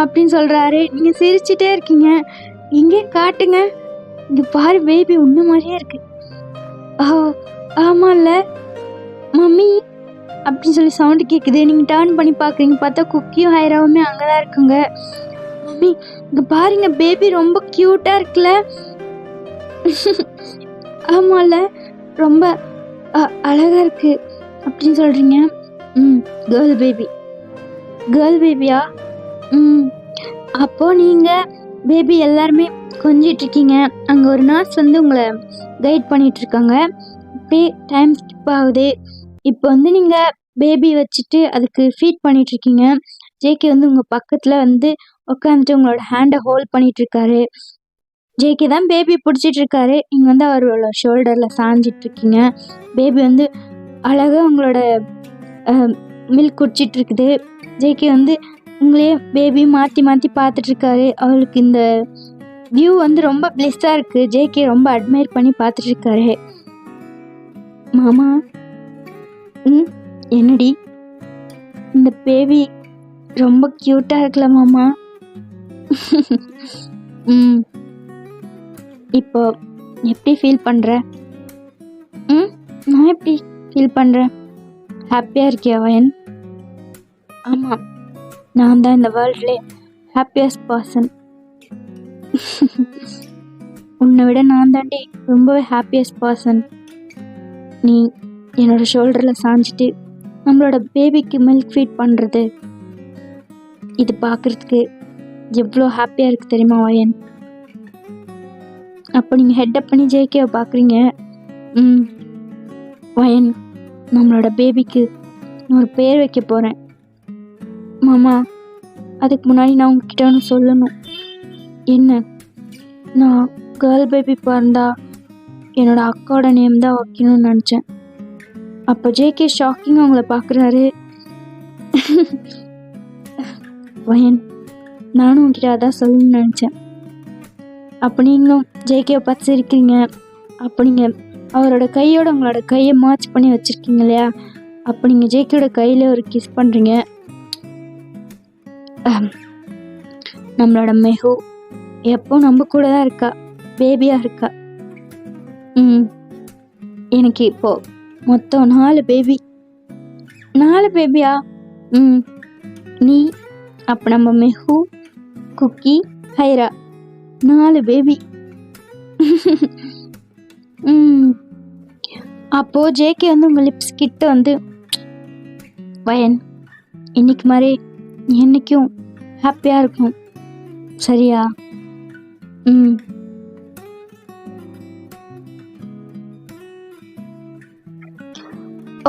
Speaker 2: அப்படின்னு சொல்கிறாரு. நீங்கள் சிரிச்சிட்டே இருக்கீங்க. இங்கே காட்டுங்க, இங்கே பாரு, பேபி உன்ன மாதிரியே இருக்கு. ஓ ஆமாம்ல மம்மி அப்படின்னு சொல்லி சவுண்டு கேட்குது. நீங்கள் டர்ன் பண்ணி பார்க்குறீங்க. பார்த்தா குக்கியும் ஹைராவுமே அங்கே தான் இருக்குங்க. மம்மி இங்கே பாருங்க, பேபி ரொம்ப க்யூட்டாக இருக்குல்ல? ஆமாம்ல, ரொம்ப அழகாக இருக்கு அப்படின்னு சொல்கிறீங்க. கேர்ள் பேபியா? அப்போது நீங்கள் பேபி எல்லாருமே கொஞ்சிட்ருக்கீங்க. அங்கே ஒரு நர்ஸ் வந்து உங்களை கைட் பண்ணிகிட்ருக்காங்க. அப்படியே டைம் ஸ்கிப் ஆகுது. இப்போ வந்து நீங்கள் பேபி வச்சுட்டு அதுக்கு ஃபீட் பண்ணிகிட்ருக்கீங்க. ஜேகே வந்து உங்கள் பக்கத்தில் வந்து உட்காந்துட்டு உங்களோட ஹேண்டை ஹோல்ட் பண்ணிகிட்ருக்காரு. ஜேகே தான் பேபி பிடிச்சிட்ருக்காரு. நீங்கள் வந்து அவரோட ஷோல்டரில் சாஞ்சிட்ருக்கீங்க. பேபி வந்து அழகாக உங்களோட மில்க் குடிச்சிட்ருக்குது. ஜேகே வந்து உங்களையே பேபி மாற்றி மாற்றி பார்த்துட்ருக்காரு. அவளுக்கு இந்த வியூ வந்து ரொம்ப பிளெஸ்ஸாக இருக்குது. ஜேகே ரொம்ப அட்மையர் பண்ணி பார்த்துட்ருக்காரு. மாமா, என்னடி இந்த பேபி ரொம்ப க்யூட்டாக இருக்குல்ல மாமா? இப்போ எப்படி ஃபீல் பண்ணுற? நான் எப்படி ஃபீல் பண்ணுறேன்? ஹாப்பியாக இருக்கியா வயன்? ஆமாம், நான் தான் இந்த வேர்ல்ட்லே ஹாப்பியஸ்ட் பர்சன். உன்னை விட நான் தாண்டி ரொம்பவே ஹாப்பியஸ்ட் பர்சன். நீ என்னோட ஷோல்டரில் சாஞ்சிட்டு நம்மளோட பேபிக்கு மில்க் ஃபீட் பண்ணுறது, இது பார்க்குறதுக்கு எவ்வளோ ஹாப்பியாக இருக்குது தெரியுமா வயன்? அப்போ நீங்கள் ஹெட்டப் பண்ணி ஜேகேவை பார்க்குறீங்க. வயன், நம்மளோட பேபிக்கு நான் ஒரு பேர் வைக்க போகிறேன். மாமா, அதுக்கு முன்னாடி நான் உங்ககிட்ட ஒன்று சொல்லணும். என்ன? நான் கேர்ள் பேபி பிறந்தா என்னோட அக்காவோட நேம் தான் வைக்கணும்னு நினச்சேன். அப்போ ஜேகே ஷாக்கிங்காக அவங்கள பார்க்குறாரு. வயன், நானும் உங்ககிட்ட அதான் சொல்லணும்னு நினச்சேன். அப்போ நீங்களும் ஜேகேவை பார்த்து சிரிக்கிறீங்க. அப்போ நீங்கள் அவரோட கையோட உங்களோட கையை மார்ச் பண்ணி வச்சுருக்கீங்க இல்லையா? அப்போ நீங்கள் ஜேகேயோட கையில் ஒரு கிஸ் பண்ணுறீங்க. நம்மளோட மெஹு எப்போ நம்ம கூட தான் இருக்கா, பேபியாக இருக்கா. எனக்கு இப்போ மொத்தம் 4 பேபி. 4 பேபியா? நீ, அப்போ நம்ம மெஹு, குக்கி, ஹைரா, 4 பேபி. அப்போது ஜேகே வந்து உங்கள் லிப்ஸ் கிட்ட வந்து, வயன், இன்னைக்கு மாதிரி என்னைக்கும் ஹாப்பியாக இருக்கும், சரியா?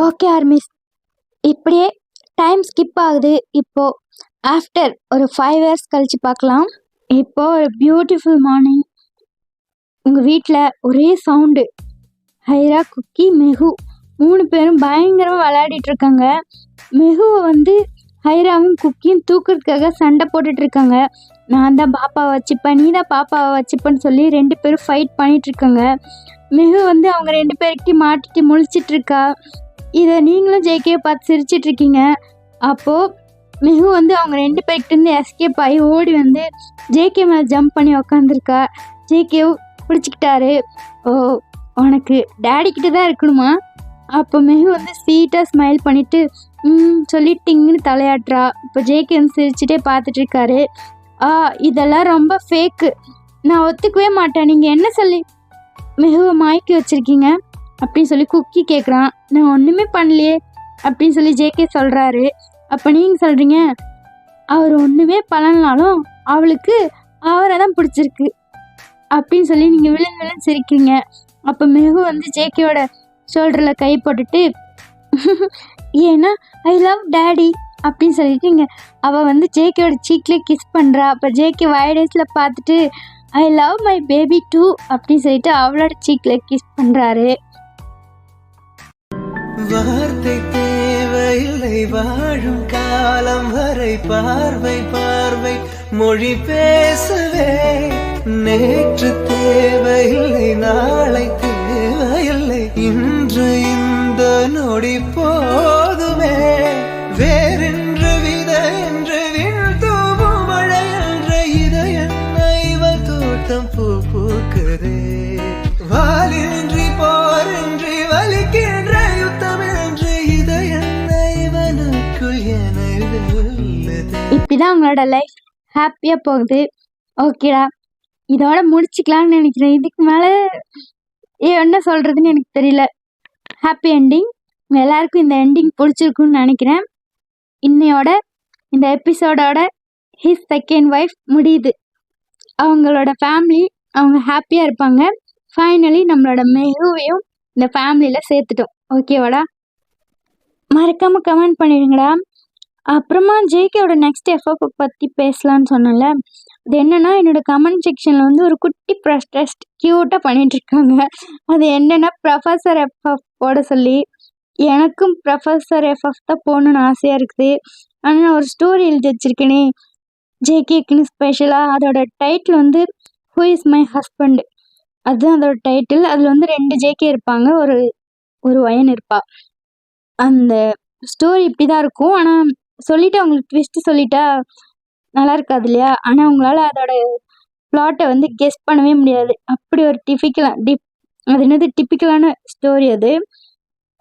Speaker 2: ஓகே ஆர்மிஸ், இப்படியே டைம் ஸ்கிப் ஆகுது. இப்போது ஆஃப்டர் ஒரு 5 years கழித்து பார்க்கலாம். இப்போது ஒரு பியூட்டிஃபுல் மார்னிங். உங்கள் வீட்டில் ஒரே சவுண்டு. ஹைரா, குக்கி, மெஹு 3 பேரும் பயங்கரமாக விளையாடிட்டுருக்காங்க. மெஹுவை வந்து ஹைராவும் குக்கியும் தூக்குறதுக்காக சண்டை போட்டுட்ருக்காங்க. நான் தான் பாப்பாவை வச்சுப்பேன், நீ தான் பாப்பாவை வச்சுப்பேன்னு சொல்லி 2 பேரும் ஃபைட் பண்ணிகிட்ருக்காங்க. மெஹு வந்து அவங்க 2 பேர்கிட்ட மாட்டிட்டு முழிச்சிட்ருக்கா. இதை நீங்களும் ஜேகேவை பார்த்து சிரிச்சிட்ருக்கீங்க. அப்போது மெஹு வந்து அவங்க 2 பேர்கிட்டேருந்து எஸ்கேப் ஆகி ஓடி வந்து ஜேகே மேலே ஜம்ப் பண்ணி உக்காந்துருக்கா. ஜேகே பிடிச்சிக்கிட்டாரு. ஓ, உனக்கு டேடிக்கிட்ட தான் இருக்கணுமா? அப்போ மெஹு வந்து ஸ்வீட்டாக ஸ்மைல் பண்ணிவிட்டு சொல்லிட்டிங்கன்னு தலையாட்டுறா. இப்போ ஜேகே வந்து சிரிச்சிட்டே பார்த்துட்ருக்காரு. இதெல்லாம் ரொம்ப ஃபேக்கு, நான் ஒத்துக்கவே மாட்டேன். நீங்கள் என்ன சொல்லி மெஹுவை மயக்கி வச்சுருக்கீங்க அப்படின்னு சொல்லி குக்கி கேட்குறான். நான் ஒன்றுமே பண்ணலையே அப்படின்னு சொல்லி ஜேகே சொல்கிறாரு. அப்போ நீங்கள் சொல்கிறீங்க, அவர் ஒன்றுமே பண்ணலனாலும் அவளுக்கு அவரை தான் பிடிச்சிருக்கு அப்படின்னு சொல்லி நீங்கள் விழுந்து சிரிக்கிறீங்க. அப்போ மெகு வந்து ஜேகேயோட ஷோல்டரில் கை போட்டுட்டு ஏன்னா ஐ லவ் டேடி அப்படின்னு சொல்லிட்டு அவள் வந்து ஜேகேயோட சீக்லேயே கிஸ் பண்ணுறா. அப்போ ஜேகே வயடேஸில் பார்த்துட்டு I love my baby too அப்படின்னு சொல்லிட்டு அவளோட சீக்கில் கிஸ் பண்ணுறாரு.
Speaker 3: வார்த்தை தேவையில்லை வாழும் காலம் வரை பார்வை பார்வை மொழி பேசவே. நேற்று தேவையில்லை நாளை தேவையில்லை இன்று இந்த நொடி போதுமே. வேறென்று வித என்று விண்தூவும் மழை என்ற இதய தோட்டம் பூ பூக்குதே. வாலின்றி போரின்றி வலிக்கின்ற யுத்தம் என்று இதயக்குள் என
Speaker 2: இப்படிதான் உங்களோட லைஃப் ஹாப்பியா போகுது. ஓகேடா, இதோட முடிச்சுக்கலாம்னு நினைக்கிறேன். இதுக்கு மேல என்ன சொல்றதுன்னு எனக்கு தெரியல. Happy ending. எல்லாருக்கும் இந்த என்டிங் பிடிச்சிருக்குன்னு நினைக்கிறேன். இன்னையோட இந்த எபிசோடோட ஹிஸ் செகண்ட் ஒய்ஃப் முடியுது. அவங்களோட ஃபேமிலி அவங்க ஹாப்பியாக இருப்பாங்க. ஃபைனலி நம்மளோட மெகுவையும் இந்த ஃபேமிலியில் சேர்த்துட்டோம். ஓகேவாடா? மறக்காமல் கமெண்ட் பண்ணிடுங்கடா. அப்புறமா ஜேகேவோட நெக்ஸ்ட் எஃப்எஃப் பற்றி பேசலான்னு சொன்னல, அது என்னென்னா என்னோடய கமெண்ட் செக்ஷனில் வந்து ஒரு குட்டி ப்ரொஸ்டெஸ்ட் க்யூட்டாக பண்ணிகிட்ருக்காங்க. அது என்னென்னா ப்ரொஃபஸர் எஃப்எஃப் போட சொல்லி. எனக்கும் ப்ரொஃபஸர் எஃப்எஃப் தான் போகணுன்னு ஆசையாக இருக்குது. ஆனால் நான் ஒரு ஸ்டோரி எழுதி வச்சுருக்கேனே ஜேகேக்குன்னு ஸ்பெஷலாக. அதோட டைட்டில் வந்து ஹூ இஸ் மை ஹஸ்பண்ட், அதுதான் அதோட டைட்டில். அதில் வந்து 2 ஜேகே இருப்பாங்க, ஒரு வயன் இருப்பா. அந்த ஸ்டோரி இப்படி தான் இருக்கும். ஆனால் சொல்லிவிட்டு அவங்களுக்கு ட்விஸ்ட்டு சொல்லிட்டா நல்லா இருக்காது இல்லையா? ஆனால் அவங்களால அதோட ப்ளாட்டை வந்து கெஸ் பண்ணவே முடியாது. அப்படி ஒரு அது என்னது டிப்பிக்கலான ஸ்டோரி அது.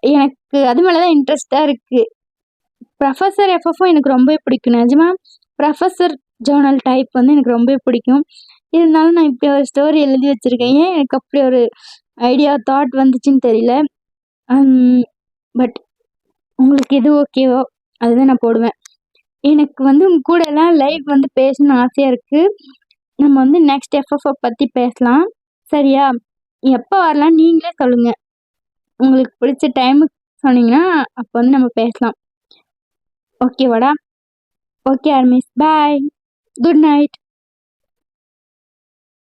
Speaker 2: எனக்கு அது மேலே தான் இன்ட்ரெஸ்டாக இருக்குது. ப்ரொஃபஸர் எஃப்எஃப்பும் எனக்கு ரொம்பவே பிடிக்கும். நிஜமா ப்ரொஃபஸர் ஜேர்னல் டைப் வந்து எனக்கு ரொம்பவே பிடிக்கும். இருந்தாலும் நான் இப்படி ஒரு ஸ்டோரி எழுதி வச்சுருக்கேன். ஏன் எனக்கு அப்படி ஒரு ஐடியா தாட் வந்துச்சுன்னு தெரியல. பட் உங்களுக்கு எது ஓகேவோ அதுதான் நான் போடுவேன். எனக்கு வந்து உங்க கூட எல்லாம் லைவ் வந்து பேசணும்னு ஆசையாக இருக்குது. நம்ம வந்து நெக்ஸ்ட் எஃப்எஃப்ஐ பற்றி பேசலாம். சரியா? எப்போ வரலாம் நீங்களே சொல்லுங்கள். உங்களுக்கு பிடிச்ச டைமுக்கு சொன்னீங்கன்னா அப்போ வந்து நம்ம பேசலாம். ஓகேவாடா? ஓகே ஆர்மிஸ், பாய், குட் நைட்.